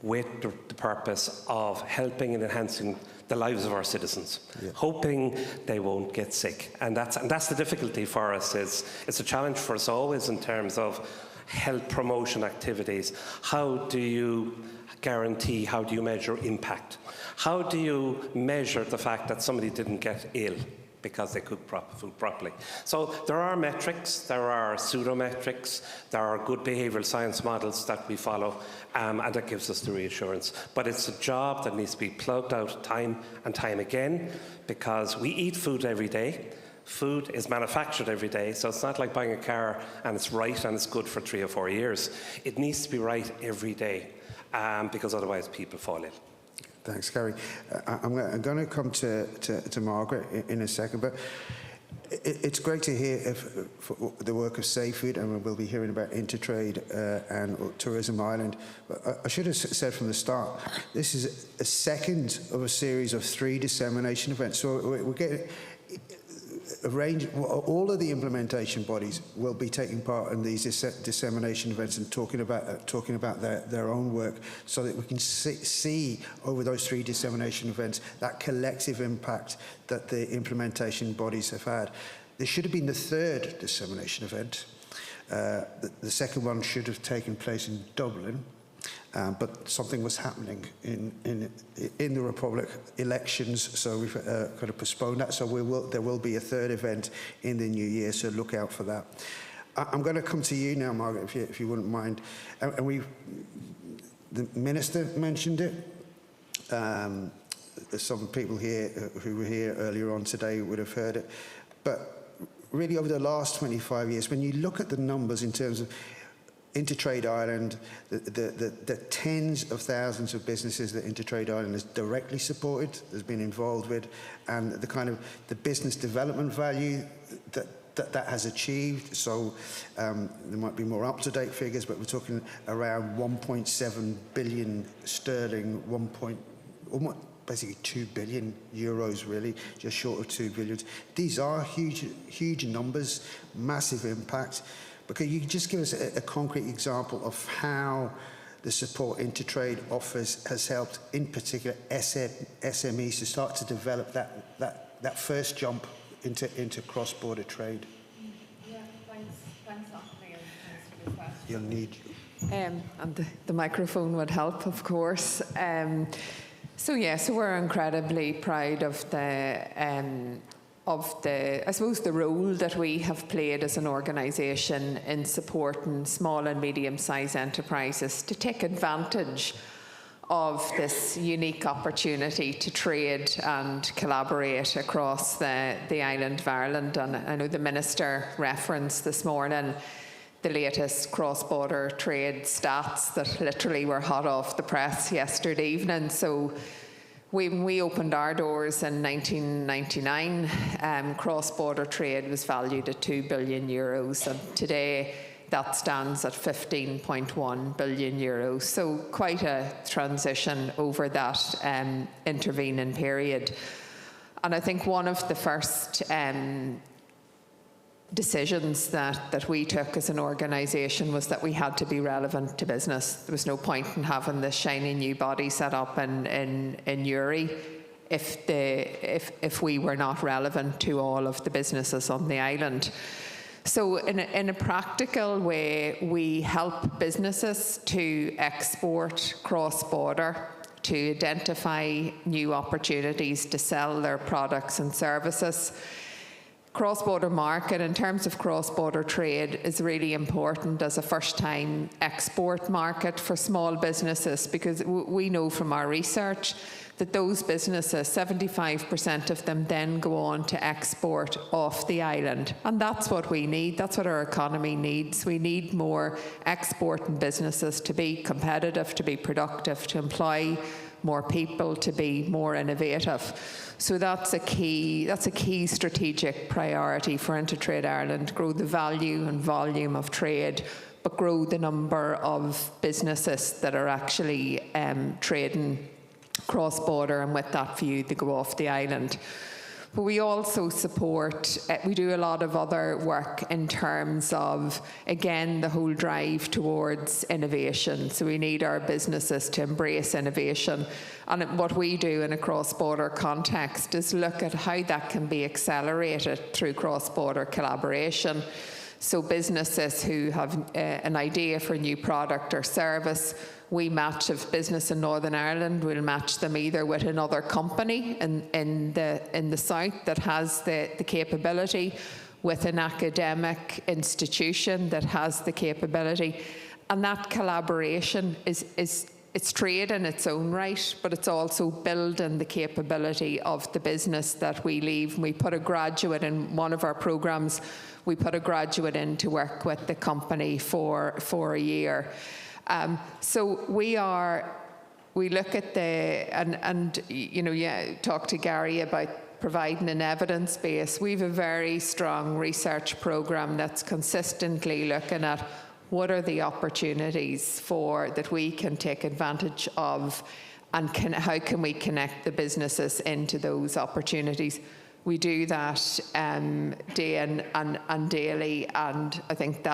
with the purpose of helping and enhancing the lives of our citizens, hoping they won't get sick. And that's the difficulty for us. It's a challenge for us always in terms of health promotion activities. How do you guarantee, how do you measure impact? How do you measure the fact that somebody didn't get ill because they cooked food properly? So there are metrics, there are pseudo-metrics, there are good behavioural science models that we follow, and that gives us the reassurance. But it's a job that needs to be plugged out time and time again, because we eat food every day. Food is manufactured every day, so it's not like buying a car and it's right and it's good for 3 or 4 years. It needs to be right every day, because otherwise people fall ill. Thanks, Gary. I'm going to come to Margaret in a second, but it's great to hear for the work of Safe Food, and we'll be hearing about Intertrade and Tourism Ireland. But I should have said from the start, this is a second of a series of 3 dissemination events. So we're getting a range. All of the implementation bodies will be taking part in these dissemination events and talking about their own work, so that we can see over those 3 dissemination events that collective impact that the implementation bodies have had. There should have been the 3rd dissemination event. The second one should have taken place in Dublin, but something was happening in the Republic elections, so we've kind of postponed that. So there will be a 3rd event in the new year, so look out for that. I'm going to come to you now, Margaret, if you wouldn't mind. And the Minister mentioned it. Some people here who were here earlier on today would have heard it. But really, over the last 25 years, when you look at the numbers in terms of Intertrade Ireland, the tens of thousands of businesses that Intertrade Ireland has directly supported, has been involved with, and the kind of the business development value that has achieved. So there might be more up-to-date figures, but we're talking around 1.7 billion sterling, basically 2 billion euros, really, just short of 2 billion. These are huge numbers, massive impact. But can you just give us a concrete example of how the support Intertrade offers has helped, in particular, SMEs to start to develop that first jump into cross-border trade? Yeah, thanks, Anthony, and thanks for the question. You'll need. And the microphone would help, of course. So we're incredibly proud of I suppose, the role that we have played as an organisation in supporting small and medium-sized enterprises to take advantage of this unique opportunity to trade and collaborate across the island of Ireland. And I know the Minister referenced this morning the latest cross-border trade stats that literally were hot off the press yesterday evening. So when we opened our doors in 1999, cross-border trade was valued at €2 billion, and today that stands at €15.1 billion. So quite a transition over that intervening period. And I think one of the first decisions that we took as an organisation was that we had to be relevant to business. There was no point in having this shiny new body set up in Uri if we were not relevant to all of the businesses on the island. So in a practical way, we help businesses to export cross-border, to identify new opportunities to sell their products and services. Cross-border market, in terms of cross-border trade, is really important as a first-time export market for small businesses, because we know from our research that those businesses, 75% of them then go on to export off the island. And that's what we need. That's what our economy needs. We need more exporting businesses to be competitive, to be productive, to employ more people, to be more innovative. So that's a key strategic priority for Intertrade Ireland: grow the value and volume of trade, but grow the number of businesses that are actually trading cross-border, and with that view, they go off the island. But we also support, we do a lot of other work in terms of, again, the whole drive towards innovation. So we need our businesses to embrace innovation. And what we do in a cross-border context is look at how that can be accelerated through cross-border collaboration. So businesses who have an idea for a new product or service, we match a business in Northern Ireland, we'll match them either with another company in the south that has the capability, with an academic institution that has the capability. And that collaboration it's trade in its own right, but it's also building the capability of the business that we leave. We put a graduate in one of our programmes, we put a graduate in to work with the company for a year. So we are we look at talk to Gary about providing an evidence base. We have a very strong research programme that's consistently looking at what are the opportunities that we can take advantage of, and how can we connect the businesses into those opportunities. We do that day in and daily, and I think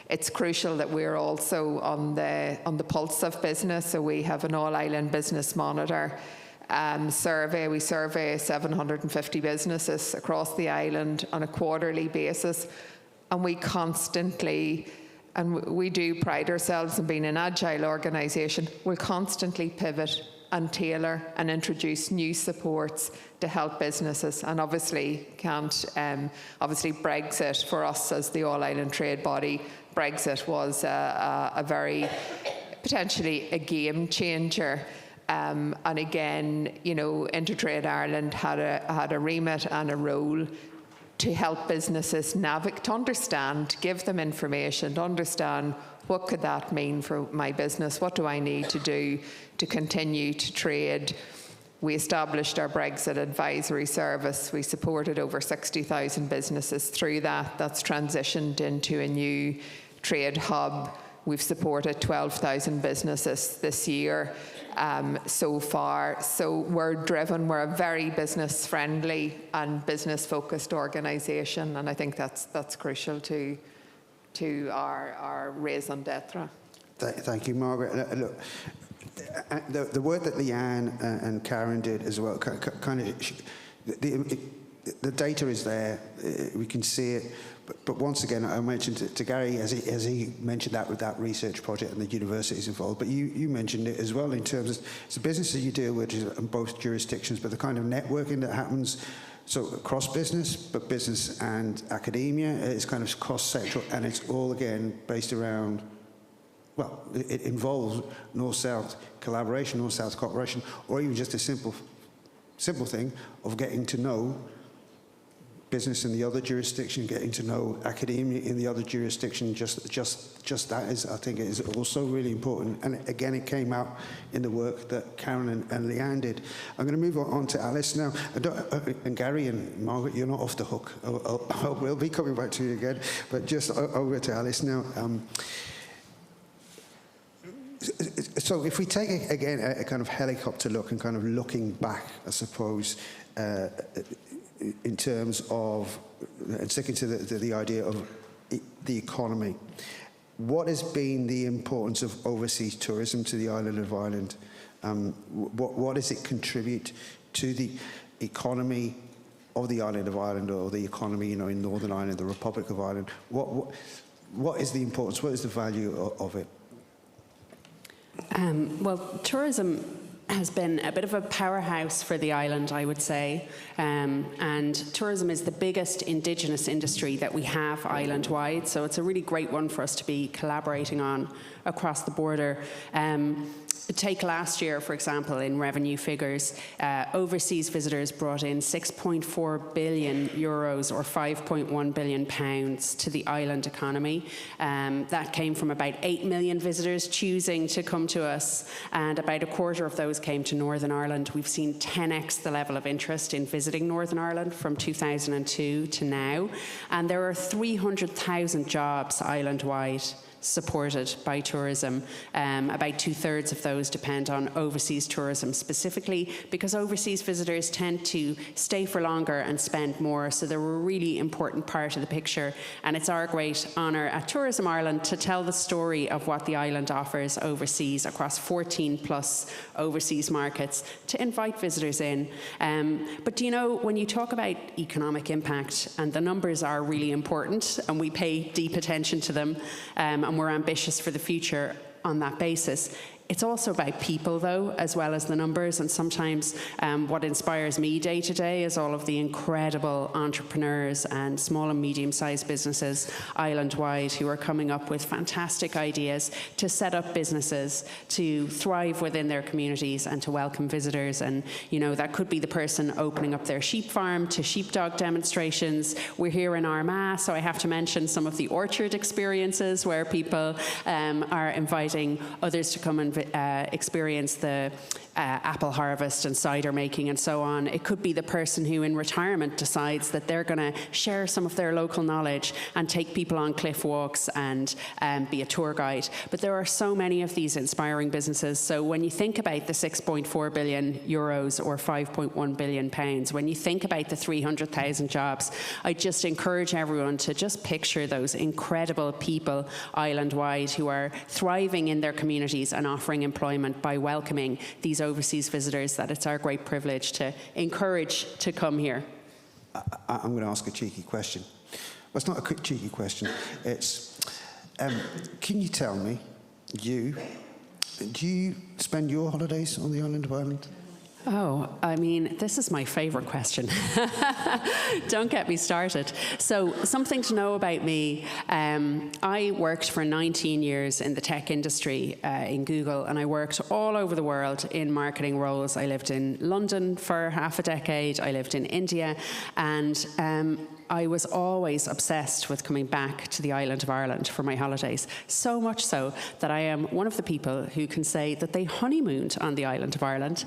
it's crucial that we're also on the pulse of business. So we have an all-island business monitor survey. We survey 750 businesses across the island on a quarterly basis, and we do pride ourselves in being an agile organisation. We'll constantly pivot and tailor and introduce new supports to help businesses. And obviously Brexit, for us as the All-Ireland Trade Body, Brexit was a very, potentially a game changer. And again, Intertrade Ireland had a remit and a role to help businesses to understand, give them information, to understand what could that mean for my business, what do I need to do to continue to trade. We established our Brexit advisory service. We supported over 60,000 businesses through that. That's transitioned into a new trade hub. We've supported 12,000 businesses this year so far. So we're a very business-friendly and business-focused organisation, and I think that's crucial to our raison d'etre. Thank you, Margaret. Look, the work that Leanne and Karen did as well, the data is there, we can see it, but once again, I mentioned to Gary, as he mentioned that with that research project and the universities involved, but you mentioned it as well in terms of it's the businesses you deal with in both jurisdictions, but the kind of networking that happens, so across business, but business and academia, it's kind of cross-sectoral, and it's all, again, based around, well, it involves North-South collaboration, North-South cooperation, or even just a simple thing of getting to know business in the other jurisdiction, getting to know academia in the other jurisdiction. Just that is, I think, is also really important. And again, it came out in the work that Karen and Leanne did. I'm going to move on to Alice now. And Gary and Margaret, you're not off the hook. We'll be coming back to you again, but just over to Alice now. So if we take, again, a kind of helicopter look and kind of looking back, I suppose, in terms of, and sticking to the idea of the economy, what has been the importance of overseas tourism to the island of Ireland? What does it contribute to the economy of the island of Ireland, or the economy, in Northern Ireland, the Republic of Ireland? What is the importance? What is the value of it? Well, tourism has been a bit of a powerhouse for the island, I would say, and tourism is the biggest Indigenous industry that we have island-wide, so it's a really great one for us to be collaborating on across the border. Take last year, for example, in revenue figures, overseas visitors brought in 6.4 billion euros or 5.1 billion pounds to the island economy. That came from about 8 million visitors choosing to come to us, and about a quarter of those came to Northern Ireland. We've seen 10x the level of interest in visiting Northern Ireland from 2002 to now, and there are 300,000 jobs island-wide supported by tourism. About 2/3 of those depend on overseas tourism specifically, because overseas visitors tend to stay for longer and spend more, so they're a really important part of the picture, and it's our great honour at Tourism Ireland to tell the story of what the island offers overseas across 14 plus overseas markets, to invite visitors in. But when you talk about economic impact, and the numbers are really important and we pay deep attention to them, and we're ambitious for the future on that basis, it's also about people, though, as well as the numbers. And sometimes what inspires me day to day is all of the incredible entrepreneurs and small and medium-sized businesses island-wide who are coming up with fantastic ideas to set up businesses, to thrive within their communities and to welcome visitors. And, that could be the person opening up their sheep farm to sheepdog demonstrations. We're here in Armagh, so I have to mention some of the orchard experiences where people are inviting others to come and experience the apple harvest and cider making and so on. It could be the person who in retirement decides that they're going to share some of their local knowledge and take people on cliff walks and be a tour guide. But there are so many of these inspiring businesses. So when you think about the 6.4 billion euros or 5.1 billion pounds, when you think about the 300,000 jobs, I just encourage everyone to just picture those incredible people island-wide who are thriving in their communities and offering employment by welcoming these overseas visitors that it's our great privilege to encourage to come here. I'm going to ask a cheeky question. Well, it's not a quick cheeky question. It's, can you tell me, do you spend your holidays on the island of Ireland? Oh, I mean, this is my favourite question. Don't get me started. So, something to know about me. I worked for 19 years in the tech industry in Google, and I worked all over the world in marketing roles. I lived in London for half a decade. I lived in India, and I was always obsessed with coming back to the island of Ireland for my holidays, so much so that I am one of the people who can say that they honeymooned on the island of Ireland,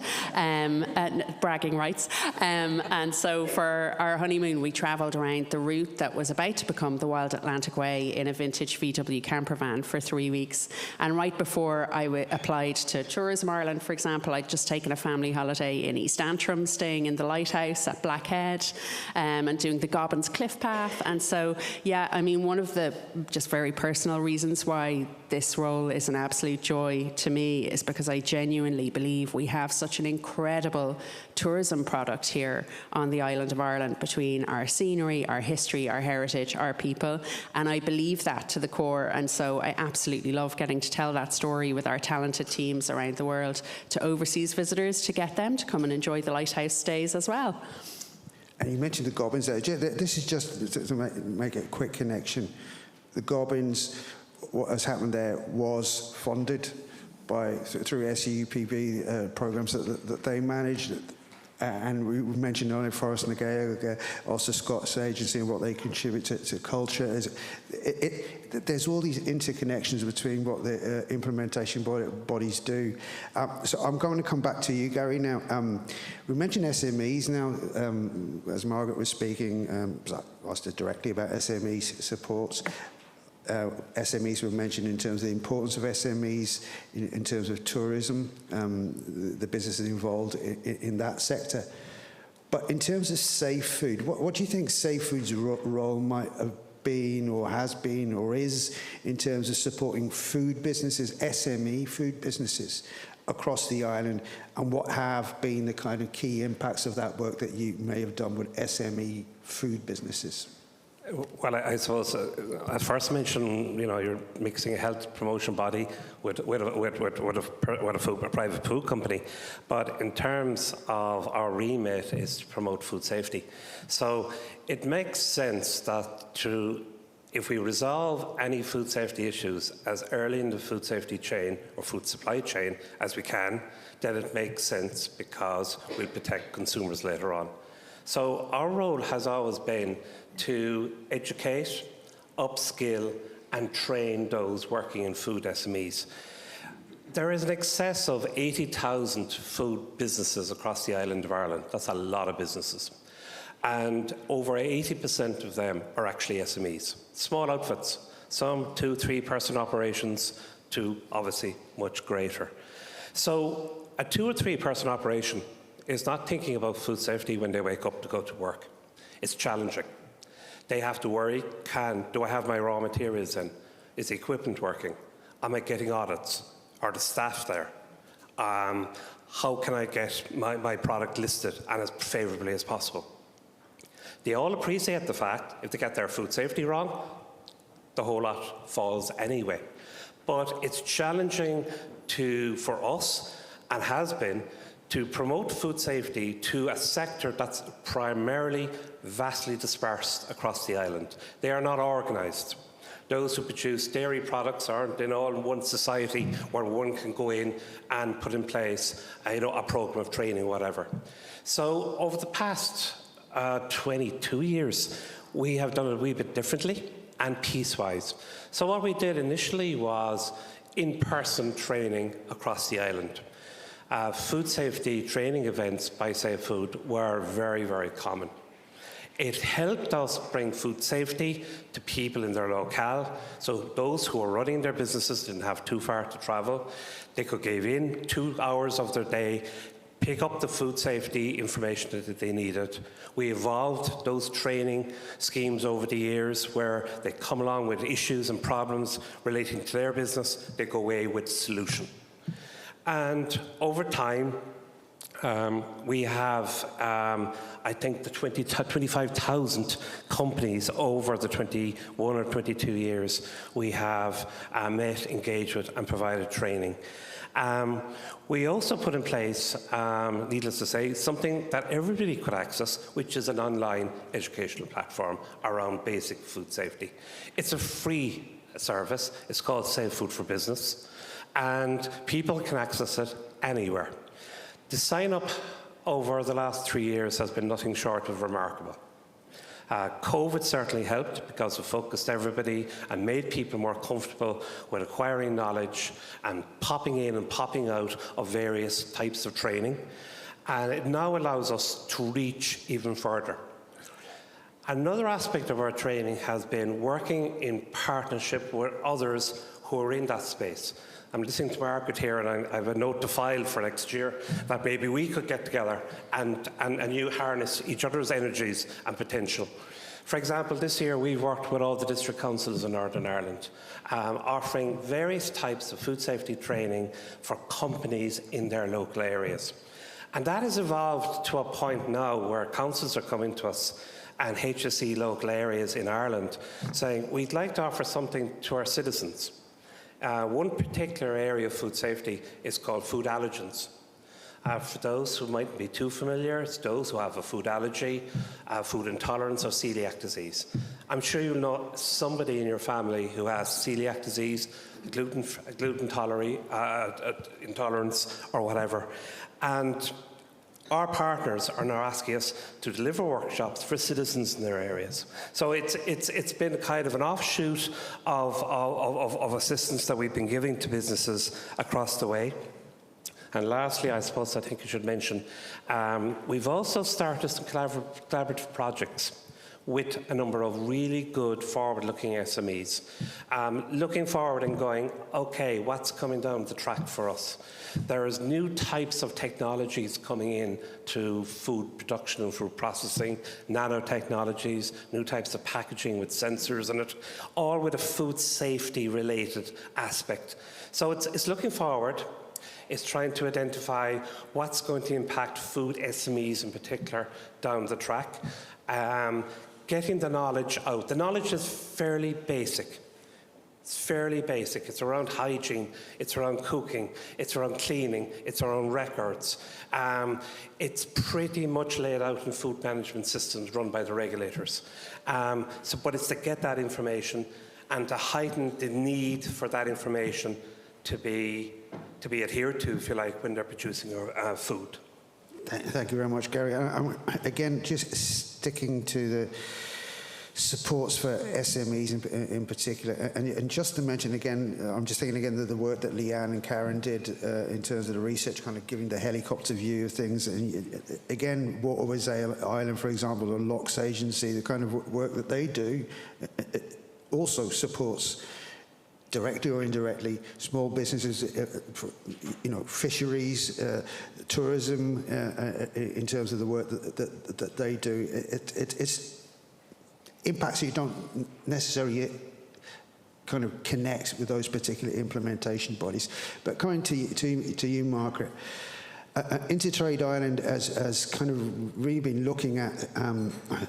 bragging rights. And so for our honeymoon, we travelled around the route that was about to become the Wild Atlantic Way in a vintage VW camper van for 3 weeks. And right before I applied to Tourism Ireland, for example, I'd just taken a family holiday in East Antrim, staying in the lighthouse at Blackhead, and doing the Gobbins Cliff Path. And so, yeah, I mean, one of the just very personal reasons why this role is an absolute joy to me is because I genuinely believe we have such an incredible tourism product here on the island of Ireland, between our scenery, our history, our heritage, our people, and I believe that to the core. And so I absolutely love getting to tell that story with our talented teams around the world to overseas visitors, to get them to come and enjoy the lighthouse stays as well. And you mentioned the Gobbins there. This is just to make a quick connection. The Gobbins, what has happened there was funded through SUPB programs that they managed. And we mentioned only Forest and the Gael, also Scott's agency and what they contribute to culture. There's all these interconnections between what the implementation bodies do. So I'm going to come back to you, Gary, now. We mentioned SMEs now, as Margaret was speaking. I asked her directly about SME supports. SMEs were mentioned in terms of the importance of SMEs in terms of tourism, the businesses involved in that sector. But in terms of Safe Food, what do you think Safe Food's role might have been or has been or is in terms of supporting food businesses, SME food businesses across the island, and what have been the kind of key impacts of that work that you may have done with SME food businesses? Well, I suppose at first mention, you're mixing a health promotion body with a private food company, but in terms of our remit is to promote food safety. So it makes sense that if we resolve any food safety issues as early in the food safety chain or food supply chain as we can, then it makes sense because we'll protect consumers later on. So our role has always been to educate, upskill, and train those working in food SMEs. There is an excess of 80,000 food businesses across the island of Ireland. That's a lot of businesses. And over 80% of them are actually SMEs, small outfits, some 2-3 person operations to obviously much greater. So a 2 or 3 person operation is not thinking about food safety when they wake up to go to work. It's challenging. They have to worry, do I have my raw materials in? Is the equipment working? Am I getting audits? Are the staff there? How can I get my product listed and as favourably as possible? They all appreciate the fact if they get their food safety wrong, the whole lot falls anyway. But it's challenging for us, and has been, to promote food safety to a sector that's primarily vastly dispersed across the island. They are not organised. Those who produce dairy products aren't in all one society where one can go in and put in place a programme of training, whatever. So over the past 22 years, we have done it a wee bit differently and piecewise. So what we did initially was in-person training across the island. Food safety training events by Safe Food were very, very common. It helped us bring food safety to people in their locale, so those who were running their businesses didn't have too far to travel. They could give in 2 hours of their day, pick up the food safety information that they needed. We evolved those training schemes over the years where they come along with issues and problems relating to their business, they go away with a solution. And over time, we have, I think, the 25,000 companies over the 21 or 22 years we have met, engaged with and provided training. We also put in place, needless to say, something that everybody could access, which is an online educational platform around basic food safety. It's a free service. It's called Safe Food for Business, and people can access it anywhere. The sign-up over the last 3 years has been nothing short of remarkable. COVID certainly helped because it focused everybody and made people more comfortable with acquiring knowledge and popping in and popping out of various types of training. And it now allows us to reach even further. Another aspect of our training has been working in partnership with others who are in that space. I'm listening to Margaret here, and I have a note to file for next year that maybe we could get together and you harness each other's energies and potential. For example, this year we've worked with all the district councils in Northern Ireland, offering various types of food safety training for companies in their local areas. And that has evolved to a point now where councils are coming to us and HSE local areas in Ireland saying, we'd like to offer something to our citizens. One particular area of food safety is called food allergens. For those who might be too familiar, it's those who have a food allergy, food intolerance or celiac disease. I'm sure you'll know somebody in your family who has celiac disease, gluten intolerance or whatever. And our partners are now asking us to deliver workshops for citizens in their areas. So it's been kind of an offshoot of assistance that we've been giving to businesses across the way. And lastly, I suppose I think I should mention, we've also started some collaborative projects with a number of really good forward-looking SMEs, looking forward and going, okay, what's coming down the track for us? There is new types of technologies coming in to food production and food processing, nanotechnologies, new types of packaging with sensors in it, all with a food safety related aspect. So it's looking forward. It's trying to identify what's going to impact food SMEs in particular down the track. Getting the knowledge out. The knowledge is fairly basic. It's fairly basic. It's around hygiene, it's around cooking, it's around cleaning, it's around records. It's pretty much laid out in food management systems run by the regulators. But it's to get that information and to heighten the need for that information to be adhered to, if you like, when they're producing food. Thank you very much, Gary. Again, just sticking to the supports for SMEs in particular, and just to mention again, I'm just thinking again of the work that Leanne and Karen did in terms of the research, kind of giving the helicopter view of things. And again, Waterways Island, for example, or Locks Agency, the kind of work that they do also supports directly or indirectly, small businesses, fisheries, tourism, in terms of the work that they do. It's impacts you don't necessarily kind of connect with those particular implementation bodies. But coming to you, Margaret, Intertrade Ireland has kind of really been looking at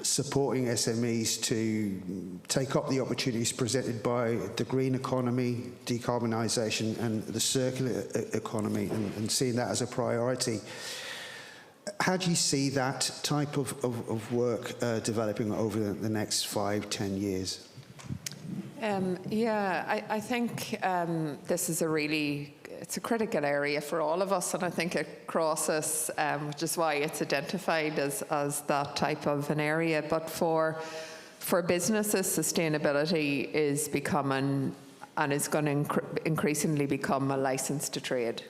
supporting SMEs to take up the opportunities presented by the green economy, decarbonisation and the circular economy, and seeing that as a priority. How do you see that type of work developing over the next 5-10 years? I think this is it's a critical area for all of us, and I think it crosses, which is why it's identified as that type of an area. But for businesses, sustainability is becoming and is going to increasingly become a licence to trade.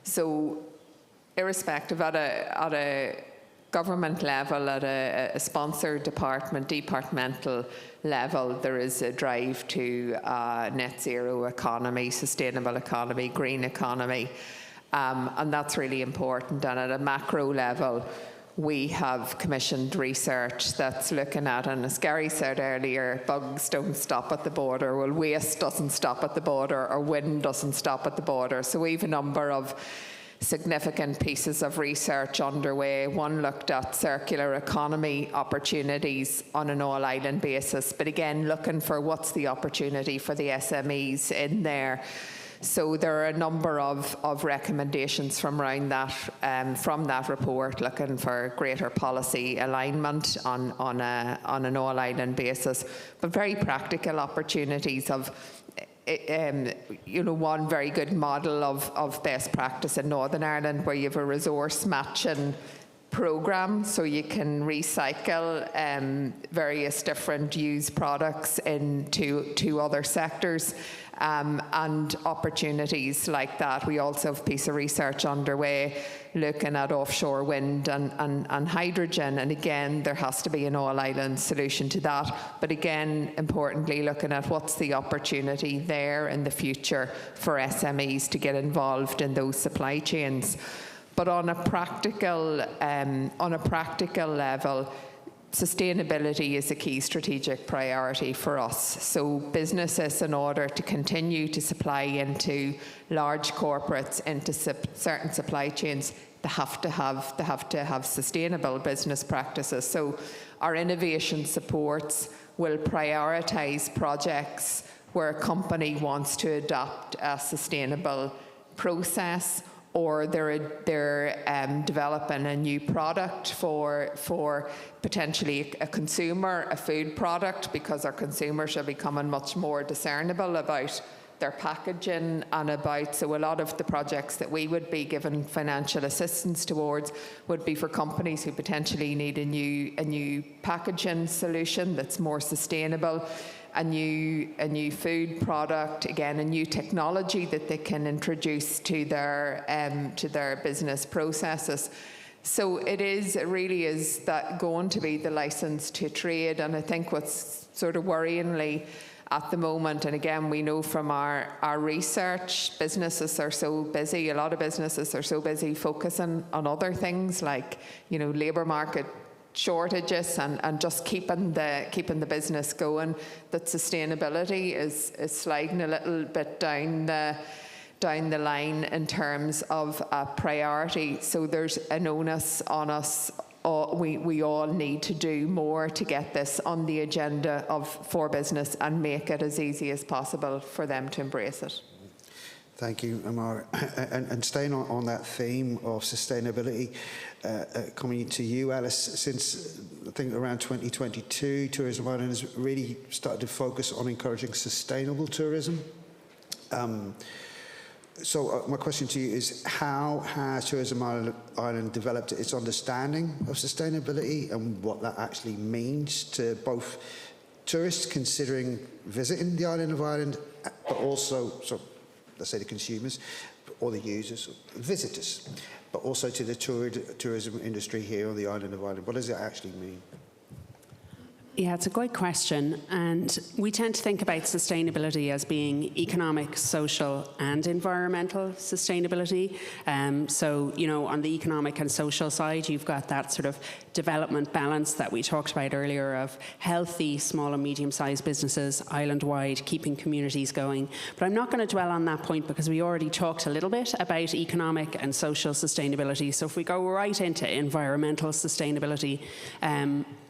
So irrespective, at a government level, at a sponsored departmental level, there is a drive to net zero economy, sustainable economy, green economy, and that's really important. And at a macro level, we have commissioned research that's looking at, and as Gary said earlier, bugs don't stop at the border, well, waste doesn't stop at the border, or wind doesn't stop at the border. So we have a number of significant pieces of research underway. One looked at circular economy opportunities on an all-island basis, but again, looking for what's the opportunity for the SMEs in there. So there are a number of recommendations from around that, from that report, looking for greater policy alignment on an all-island basis, but very practical opportunities of one very good model of best practice in Northern Ireland, where you have a resource matching programme, so you can recycle various different used products into other sectors, and opportunities like that. We also have a piece of research underway looking at offshore wind and hydrogen, and again there has to be an all-island solution to that, but again importantly looking at what's the opportunity there in the future for SMEs to get involved in those supply chains. But on a practical level, sustainability is a key strategic priority for us. So businesses, in order to continue to supply into large corporates, into certain supply chains, they have to have sustainable business practices. So our innovation supports will prioritise projects where a company wants to adopt a sustainable process, or they're developing a new product for potentially a consumer, a food product, because our consumers are becoming much more discernible about their packaging and about, so a lot of the projects that we would be given financial assistance towards would be for companies who potentially need a new packaging solution that's more sustainable, a new food product, again a new technology that they can introduce to their business processes. So it really is that going to be the licence to trade. And I think what's sort of worryingly at the moment, and again we know from our research, businesses are so busy, a lot of businesses are so busy focusing on other things like labour market shortages and just keeping the business going, that sustainability is sliding a little bit down the line in terms of a priority. So there's an onus on us. We all need to do more to get this on the agenda for business and make it as easy as possible for them to embrace it. Thank you, Amara. And staying on that theme of sustainability, coming to you, Alice, since I think around 2022, Tourism Ireland has really started to focus on encouraging sustainable tourism. So my question to you is, how has Tourism Ireland developed its understanding of sustainability and what that actually means to both tourists considering visiting the island of Ireland, but also, let's say the consumers or the users, visitors, but also to the tourism industry here on the island of Ireland? What does it actually mean? Yeah, it's a great question. And we tend to think about sustainability as being economic, social and environmental sustainability. So, on the economic and social side, you've got that sort of development balance that we talked about earlier of healthy small and medium-sized businesses, island-wide, keeping communities going. But I'm not going to dwell on that point because we already talked a little bit about economic and social sustainability. So if we go right into environmental sustainability,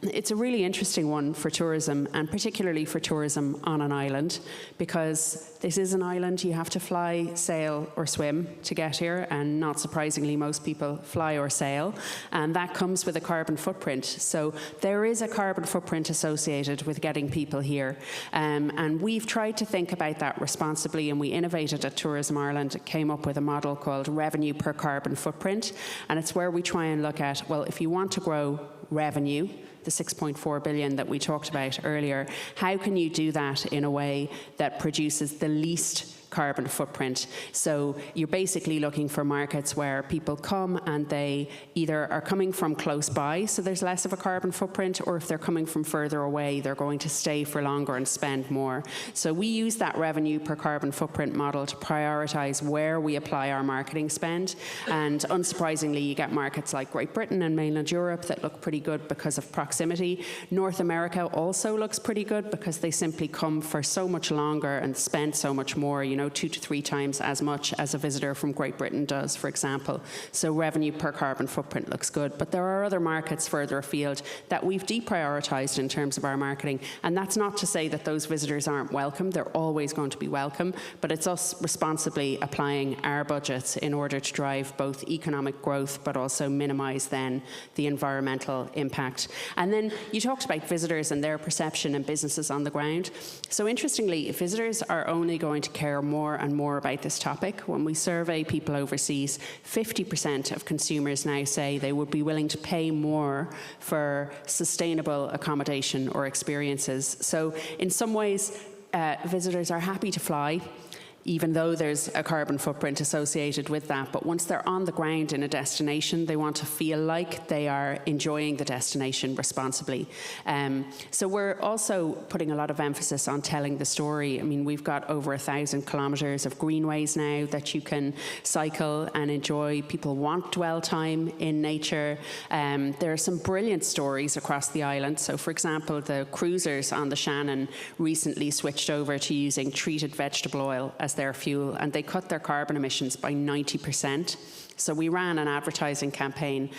it's a really interesting one for tourism, and particularly for tourism on an island, because this is an island. You have to fly, sail or swim to get here, and not surprisingly most people fly or sail, and that comes with a carbon footprint. So there is a carbon footprint associated with getting people here, and we've tried to think about that responsibly, and we innovated at Tourism Ireland, came up with a model called revenue per carbon footprint, and it's where we try and look at, well, if you want to grow revenue, the 6.4 billion that we talked about earlier, how can you do that in a way that produces the least carbon footprint? So you're basically looking for markets where people come and they either are coming from close by, so there's less of a carbon footprint, or if they're coming from further away, they're going to stay for longer and spend more. So we use that revenue per carbon footprint model to prioritise where we apply our marketing spend. And unsurprisingly, you get markets like Great Britain and mainland Europe that look pretty good because of proximity. North America also looks pretty good because they simply come for so much longer and spend so much more, you know, 2 to 3 times as much as a visitor from Great Britain does, for example. So revenue per carbon footprint looks good. But there are other markets further afield that we've deprioritised in terms of our marketing. And that's not to say that those visitors aren't welcome. They're always going to be welcome. But it's us responsibly applying our budgets in order to drive both economic growth but also minimise then the environmental impact. And then you talked about visitors and their perception and businesses on the ground. So interestingly, visitors are only going to care more and more about this topic. When we survey people overseas, 50% of consumers now say they would be willing to pay more for sustainable accommodation or experiences. So in some ways, visitors are happy to fly, even though there's a carbon footprint associated with that. But once they're on the ground in a destination, they want to feel like they are enjoying the destination responsibly. So we're also putting a lot of emphasis on telling the story. I mean, we've got over 1,000 kilometres of greenways now that you can cycle and enjoy. People want dwell time in nature. There are some brilliant stories across the island. So for example, the cruisers on the Shannon recently switched over to using treated vegetable oil as their fuel, and they cut their carbon emissions by 90%. So we ran an advertising campaign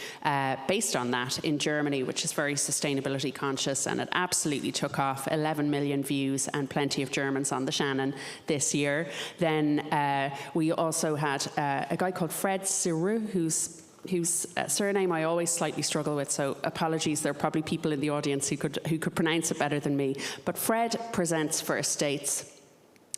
based on that in Germany, which is very sustainability conscious, and it absolutely took off. 11 million views and plenty of Germans on the Shannon this year. Then we also had a guy called Fred Siru, whose surname I always slightly struggle with, so apologies. There are probably people in the audience who could pronounce it better than me. But Fred presents First Dates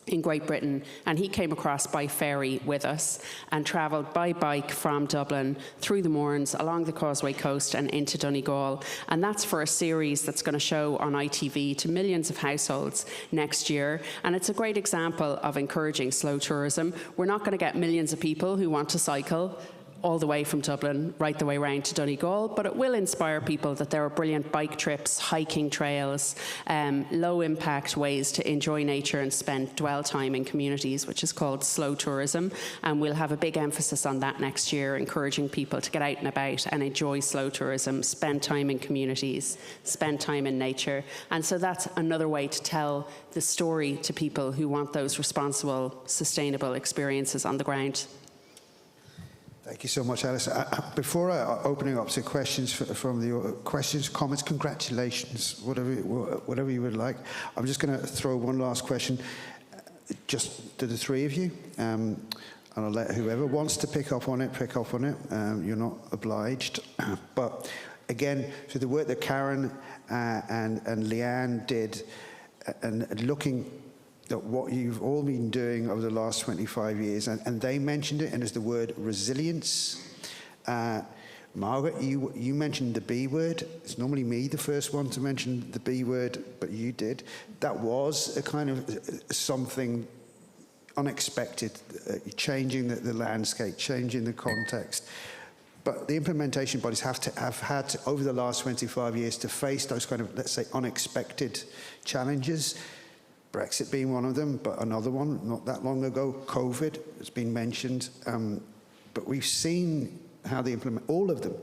in Great Britain, and he came across by ferry with us and travelled by bike from Dublin through the Mournes, along the Causeway Coast and into Donegal. And that's for a series that's going to show on ITV to millions of households next year. And it's a great example of encouraging slow tourism. We're not going to get millions of people who want to cycle all the way from Dublin, right the way around to Donegal, but it will inspire people that there are brilliant bike trips, hiking trails, low impact ways to enjoy nature and spend dwell time in communities, which is called slow tourism. And we'll have a big emphasis on that next year, encouraging people to get out and about and enjoy slow tourism, spend time in communities, spend time in nature. And so that's another way to tell the story to people who want those responsible, sustainable experiences on the ground. Thank you so much, Alice. Before opening up to questions from the questions, comments, congratulations, whatever you would like, I'm just going to throw one last question, just to the three of you, and I'll let whoever wants to pick up on it, pick up on it. You're not obliged, but again, so the work that Karen and Leanne did, and looking at what you've all been doing over the last 25 years, and they mentioned it, and it's the word resilience. Margaret, you mentioned the B word. It's normally me, the first one to mention the B word, but you did. That was a kind of something unexpected, changing the landscape, changing the context. But the implementation bodies have had to, over the last 25 years, to face those kind of, let's say, unexpected challenges. Brexit being one of them, but another one not that long ago, COVID, has been mentioned. But we've seen how they all of them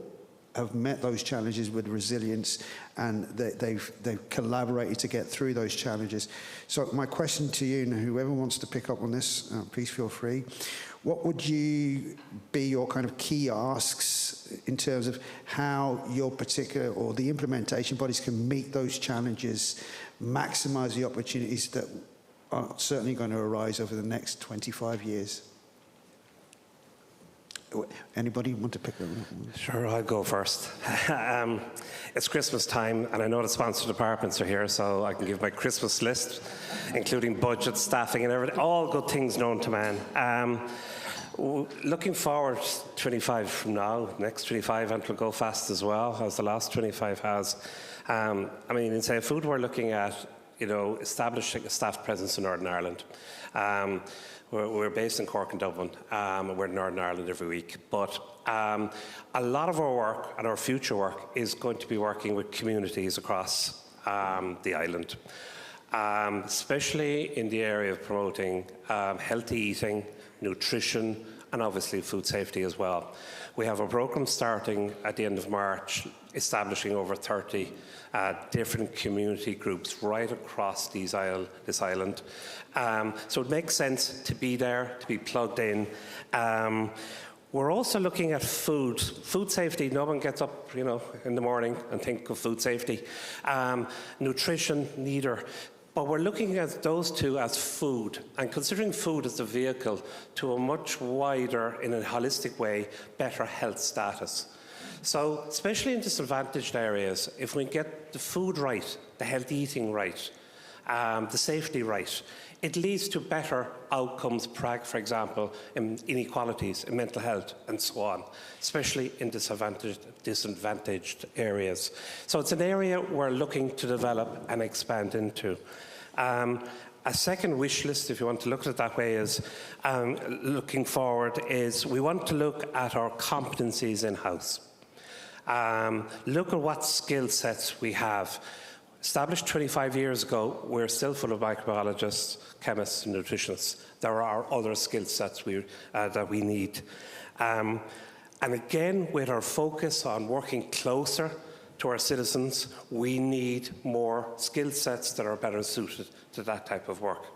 have met those challenges with resilience, and they've collaborated to get through those challenges. So my question to you, and whoever wants to pick up on this, please feel free. What would you be your kind of key asks in terms of how your particular, or the implementation bodies can meet those challenges, maximise the opportunities that are certainly going to arise over the next 25 years? Anybody want to pick that one? Sure, I'll go first. It's Christmas time, and I know the sponsor departments are here, so I can give my Christmas list, including budget, staffing, and everything, all good things known to man. Looking forward 25 from now, next 25, and it'll go fast as well, as the last 25 has. I mean, in say food, we're looking at, establishing a staff presence in Northern Ireland. We're based in Cork and Dublin, and we're in Northern Ireland every week. But a lot of our work and our future work is going to be working with communities across the island, especially in the area of promoting healthy eating, nutrition, and obviously food safety as well. We have a programme starting at the end of March, establishing over 30 different community groups right across this island. So it makes sense to be there, to be plugged in. We're also looking at food safety. No one gets up, in the morning and think of food safety. Nutrition, neither. But we're looking at those two as food, and considering food as the vehicle to a much wider, in a holistic way, better health status. So, especially in disadvantaged areas, if we get the food right, the healthy eating right, the safety right, it leads to better outcomes, for example, in inequalities, in mental health, and so on, especially in disadvantaged areas. So it's an area we're looking to develop and expand into. A second wish list, if you want to look at it that way, is looking forward, is we want to look at our competencies in-house. Look at what skill sets we have. Established 25 years ago, we're still full of microbiologists, chemists, and nutritionists. There are other skill sets that we need. And again, with our focus on working closer to our citizens, we need more skill sets that are better suited to that type of work,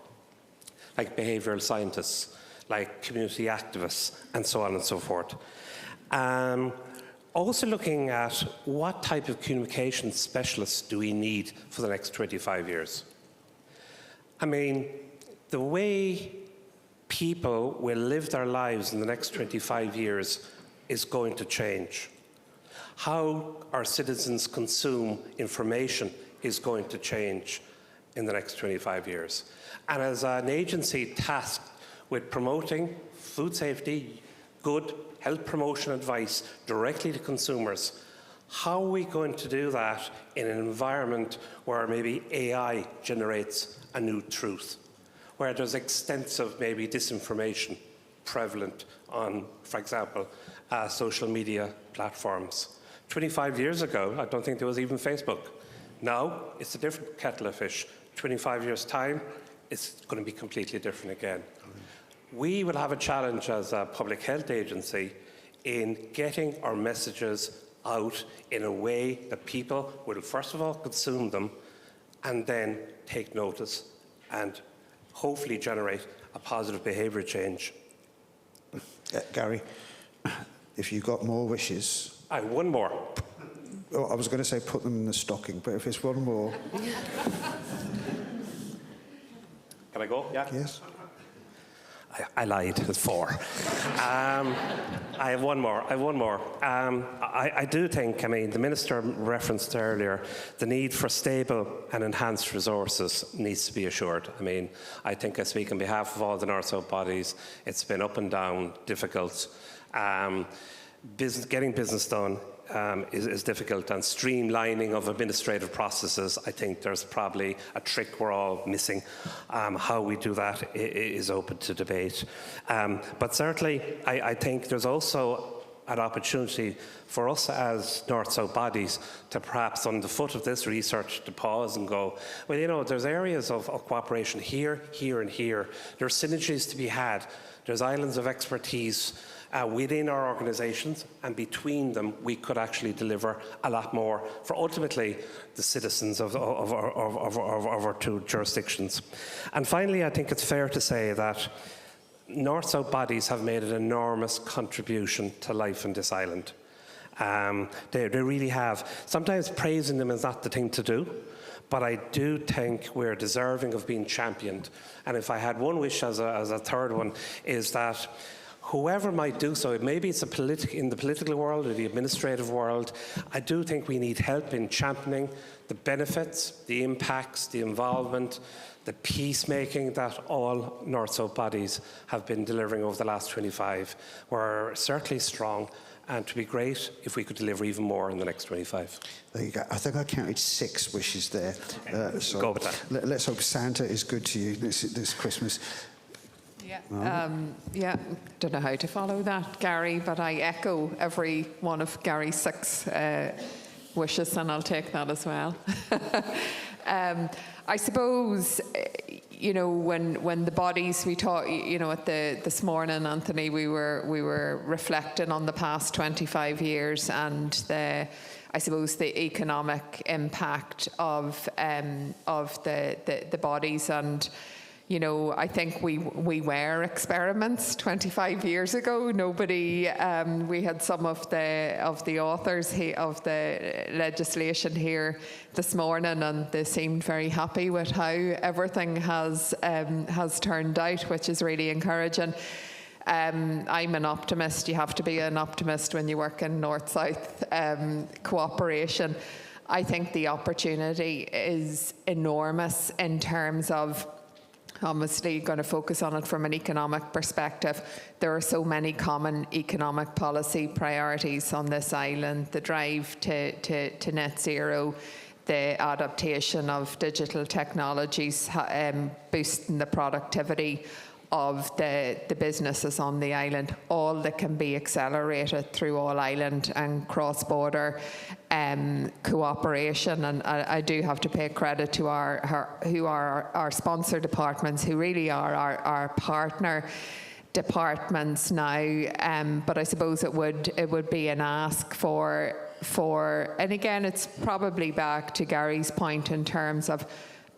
like behavioural scientists, like community activists, and so on and so forth. Also looking at what type of communication specialists do we need for the next 25 years. I mean, the way people will live their lives in the next 25 years is going to change. How our citizens consume information is going to change in the next 25 years. And as an agency tasked with promoting food safety, good health promotion advice directly to consumers, how are we going to do that in an environment where maybe AI generates a new truth, where there's extensive maybe disinformation prevalent on, for example, social media platforms? 25 years ago, I don't think there was even Facebook. Now, it's a different kettle of fish. 25 years' time, it's going to be completely different again. We will have a challenge as a public health agency in getting our messages out in a way that people will first of all consume them and then take notice and hopefully generate a positive behaviour change. Gary, if you've got more wishes... I have one more. Oh, I was going to say put them in the stocking, but if it's one more... Can I go? Yeah? Yes. I lied, it's 4. I have one more. I do think, the Minister referenced earlier, the need for stable and enhanced resources needs to be assured. I think I speak on behalf of all the North-South bodies. It's been up and down, difficult. Getting business done is difficult, and streamlining of administrative processes, I think there's probably a trick we're all missing. How we do that is open to debate. But certainly, I think there's also an opportunity for us as North-South bodies to perhaps, on the foot of this research, to pause and go, well, there's areas of cooperation here, here, and here. There's synergies to be had. There's islands of expertise within our organisations, and between them we could actually deliver a lot more for ultimately the citizens of our two jurisdictions. And finally, I think it's fair to say that North-South bodies have made an enormous contribution to life on this island. They really have. Sometimes praising them is not the thing to do, but I do think we're deserving of being championed. And if I had one wish as a third one, is that whoever might do so, maybe it's in the political world or the administrative world, I do think we need help in championing the benefits, the impacts, the involvement, the peacemaking that all North-South bodies have been delivering over the last 25. We're certainly strong, and it would be great if we could deliver even more in the next 25. There you go. I think I counted 6 wishes there. So Go with that. Let's hope Santa is good to you this Christmas. Yeah, don't know how to follow that, Gary, but I echo every one of Gary's 6 wishes, and I'll take that as well. I suppose, you know, when the bodies, we talked, you know, this morning, Anthony, we were reflecting on the past 25 years and I suppose the economic impact of the bodies. And you know, I think we were experiments 25 years ago. Nobody, we had some of the authors of the legislation here this morning, and they seemed very happy with how everything has turned out, which is really encouraging. I'm an optimist. You have to be an optimist when you work in North-South cooperation. I think the opportunity is enormous in terms of, obviously going to focus on it from an economic perspective. There are so many common economic policy priorities on this island: the drive to net zero, the adaptation of digital technologies, boosting the productivity of the businesses on the island, all that can be accelerated through all island and cross-border cooperation. And I do have to pay credit to our sponsor departments, who really are our partner departments now. But I suppose it would be an ask for, and again, it's probably back to Gary's point in terms of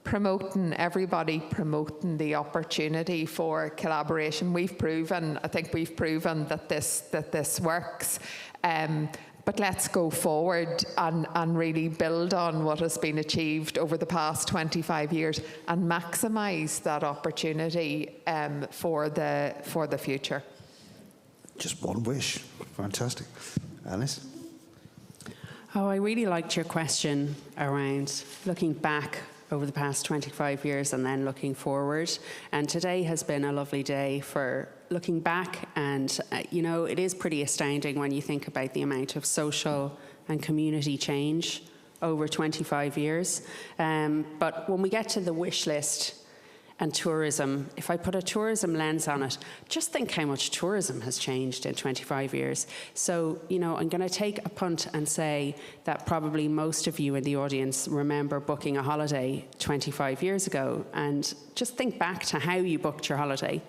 everybody promoting the opportunity for collaboration. I think we've proven that this works. But let's go forward and really build on what has been achieved over the past 25 years and maximise that opportunity for the future. Just one wish. Fantastic. Alice? Oh, I really liked your question around looking back over the past 25 years and then looking forward. And today has been a lovely day for looking back. And, you know, it is pretty astounding when you think about the amount of social and community change over 25 years. But when we get to the wish list and tourism, if I put a tourism lens on it, just think how much tourism has changed in 25 years. So, you know, I'm going to take a punt and say that probably most of you in the audience remember booking a holiday 25 years ago. And just think back to how you booked your holiday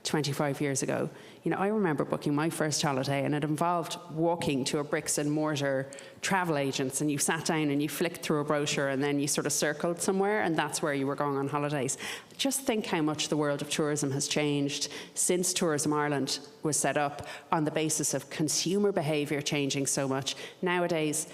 25 years ago. You know, I remember booking my first holiday, and it involved walking to a bricks and mortar travel agents, and you sat down and you flicked through a brochure, and then you sort of circled somewhere, and that's where you were going on holidays. Just think how much the world of tourism has changed since Tourism Ireland was set up on the basis of consumer behaviour changing so much. Nowadays,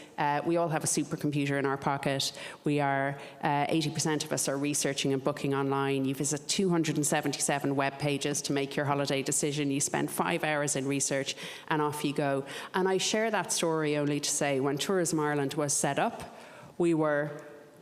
we all have a supercomputer in our pocket. We are, 80% of us are researching and booking online. You visit 277 web pages to make your holiday decision. You spend 5 hours in research, and off you go. And I share that story only to say, when Tourism Ireland was set up, we were,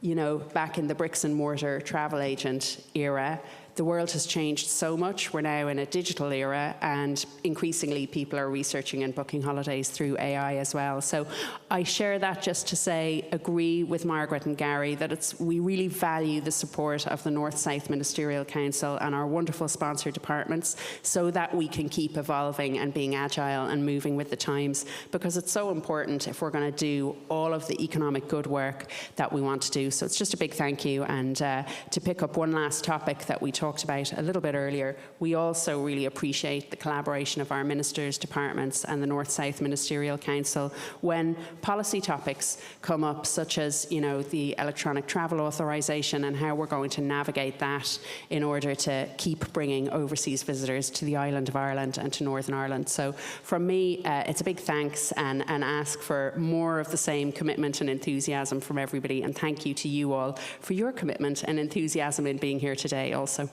you know, back in the bricks and mortar travel agent era. The world has changed so much. We're now in a digital era, and increasingly people are researching and booking holidays through AI as well. So I share that just to say, agree with Margaret and Gary that we really value the support of the North-South Ministerial Council and our wonderful sponsor departments, so that we can keep evolving and being agile and moving with the times, because it's so important if we're going to do all of the economic good work that we want to do. So it's just a big thank you. And to pick up one last topic that we talked about a little bit earlier, we also really appreciate the collaboration of our ministers' departments and the North-South Ministerial Council when policy topics come up, such as, you know, the electronic travel authorisation and how we're going to navigate that in order to keep bringing overseas visitors to the island of Ireland and to Northern Ireland. So from me, it's a big thanks and ask for more of the same commitment and enthusiasm from everybody. And thank you to you all for your commitment and enthusiasm in being here today also.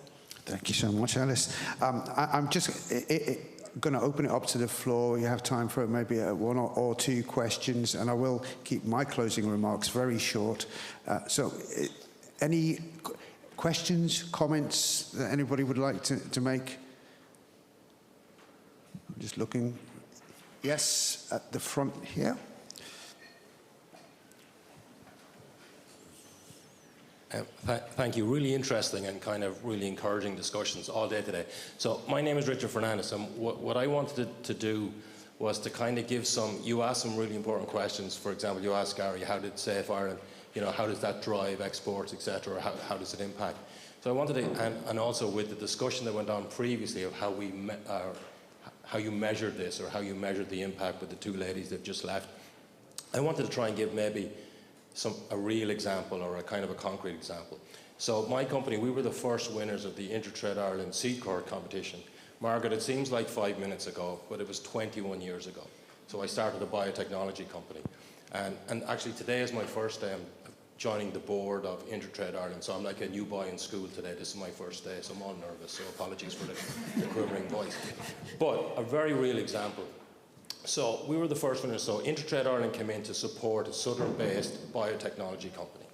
Thank you so much, Alice. I'm just, going to open it up to the floor. You have time for maybe one or two questions, and I will keep my closing remarks very short. Any questions, comments that anybody would like to make? I'm just looking. Yes, at the front here. Thank you. Really interesting and kind of really encouraging discussions all day today. So my name is Richard Fernandez, and what I wanted to do was to kind of give some, you asked some really important questions. For example, you asked Gary, how did Safe Ireland, how does that drive exports, etc., how does it impact? So I wanted to, and also with the discussion that went on previously of how you measured this, or how you measured the impact with the two ladies that just left, I wanted to try and give maybe a real example, or a kind of a concrete example. So my company, we were the first winners of the Intertrade Ireland Seed Court competition. Margaret, it seems like 5 minutes ago, but it was 21 years ago. So I started a biotechnology company. And actually today is my first day joining the board of Intertrade Ireland. So I'm like a new boy in school today. This is my first day, so I'm all nervous. So apologies for the quivering voice. But a very real example. So we were the first winners. So Intertrade Ireland came in to support a Southern-based biotechnology company,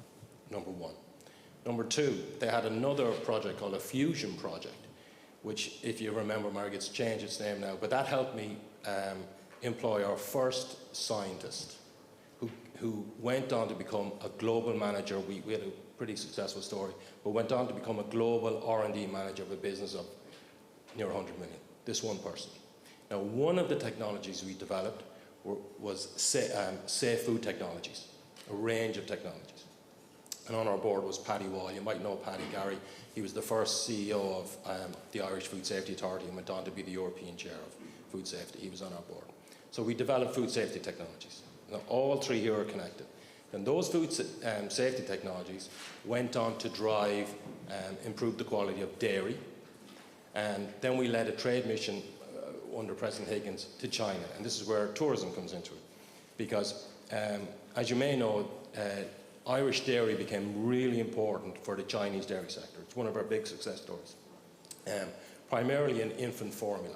number one. Number two, they had another project called a fusion project, which, if you remember, Margaret's changed its name now, but that helped me employ our first scientist who went on to become a global manager. We had a pretty successful story, but went on to become a global R&D manager of a business of near 100 million, this one person. Now, one of the technologies we developed was safe food technologies, a range of technologies. And on our board was Paddy Wall. You might know Paddy, Gary. He was the first CEO of the Irish Food Safety Authority and went on to be the European chair of food safety. He was on our board. So we developed food safety technologies. Now, all three here are connected. And those food safety technologies went on to drive, improve the quality of dairy. And then we led a trade mission under President Higgins to China, and this is where tourism comes into it, because as you may know, Irish dairy became really important for the Chinese dairy sector. It's one of our big success stories, primarily in infant formula.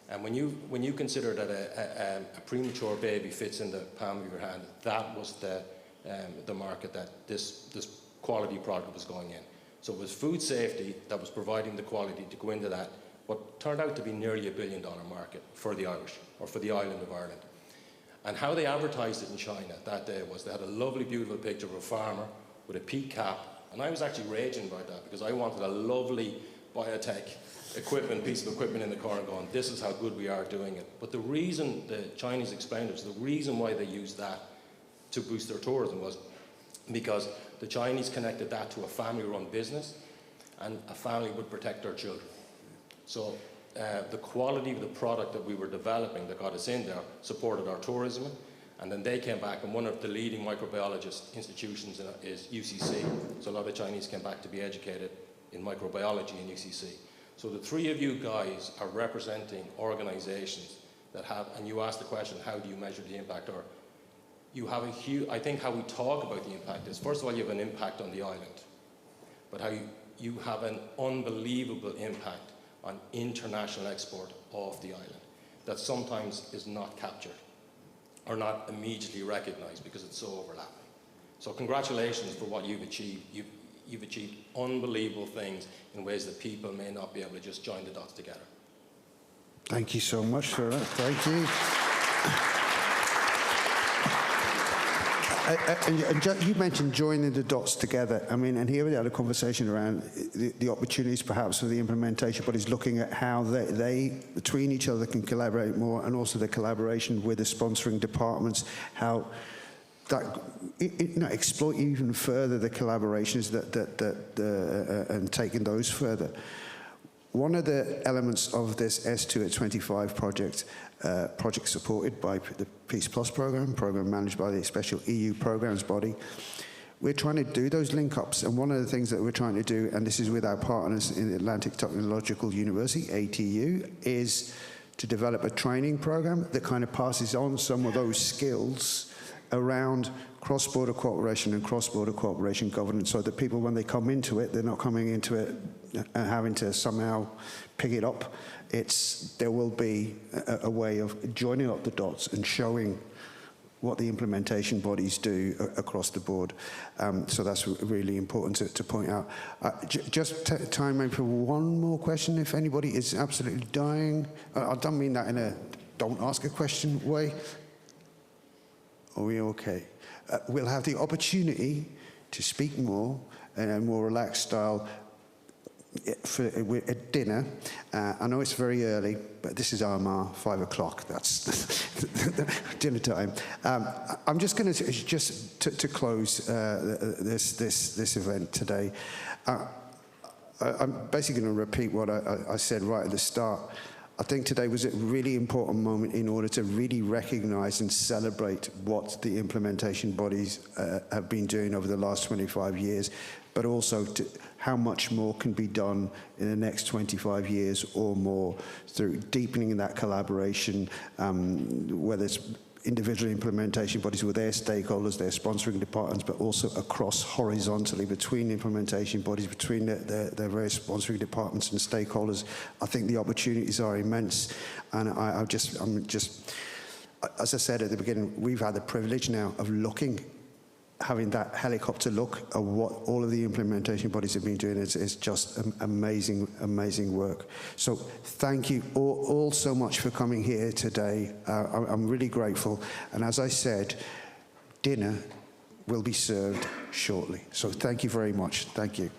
And when you consider that a premature baby fits in the palm of your hand, that was the market that this quality product was going in. So it was food safety that was providing the quality to go into that, what turned out to be nearly $1 billion market for the Irish, or for the island of Ireland. And how they advertised it in China that day was they had a lovely, beautiful picture of a farmer with a peak cap. And I was actually raging about that, because I wanted a lovely biotech piece of equipment in the car and going, this is how good we are doing it. But the reason the Chinese explained it, the reason why they used that to boost their tourism was because the Chinese connected that to a family-run business, and a family would protect their children. So the quality of the product that we were developing that got us in there supported our tourism. And then they came back, and one of the leading microbiologist institutions is UCC. So a lot of Chinese came back to be educated in microbiology in UCC. So the three of you guys are representing organizations that have, and you asked the question, how do you measure the impact? Or you have a huge, I think how we talk about the impact is, first of all, you have an impact on the island, but how you have an unbelievable impact on international export of the island that sometimes is not captured or not immediately recognized because it's so overlapping. So congratulations for what you've achieved. You've achieved unbelievable things in ways that people may not be able to just join the dots together. Thank you so much for that. Thank you. And you mentioned joining the dots together. I mean, and here we had a conversation around the opportunities perhaps for the implementation, but it's looking at how they between each other can collaborate more, and also the collaboration with the sponsoring departments, how that exploit even further the collaborations and taking those further. One of the elements of this S2 at 25 project supported by the Peace Plus program managed by the special EU programs body, we're trying to do those link-ups. And one of the things that we're trying to do, and this is with our partners in the Atlantic Technological University, ATU, is to develop a training program that kind of passes on some of those skills around cross-border cooperation and cross-border cooperation governance, so that people, when they come into it, they're not coming into it and having to somehow pick it up. There will be a way of joining up the dots and showing what the implementation bodies do across the board. So that's really important to point out. Just time maybe for one more question, if anybody is absolutely dying. I don't mean that in a don't ask a question way. Are we okay? We'll have the opportunity to speak more in a more relaxed style at dinner. I know it's very early, but this is Armagh, 5 o'clock. That's dinner time. I'm just going to close this event today. I'm basically going to repeat what I said right at the start. I think today was a really important moment in order to really recognise and celebrate what the implementation bodies have been doing over the last 25 years, but also how much more can be done in the next 25 years or more through deepening that collaboration, whether it's individual implementation bodies with their stakeholders, their sponsoring departments, but also across horizontally between implementation bodies, between their various sponsoring departments and stakeholders. I think the opportunities are immense, and I'm just, as I said at the beginning, we've had the privilege now of having that helicopter look at what all of the implementation bodies have been doing. It's just amazing, amazing work. So thank you all so much for coming here today. I'm really grateful. And as I said, dinner will be served shortly. So thank you very much. Thank you.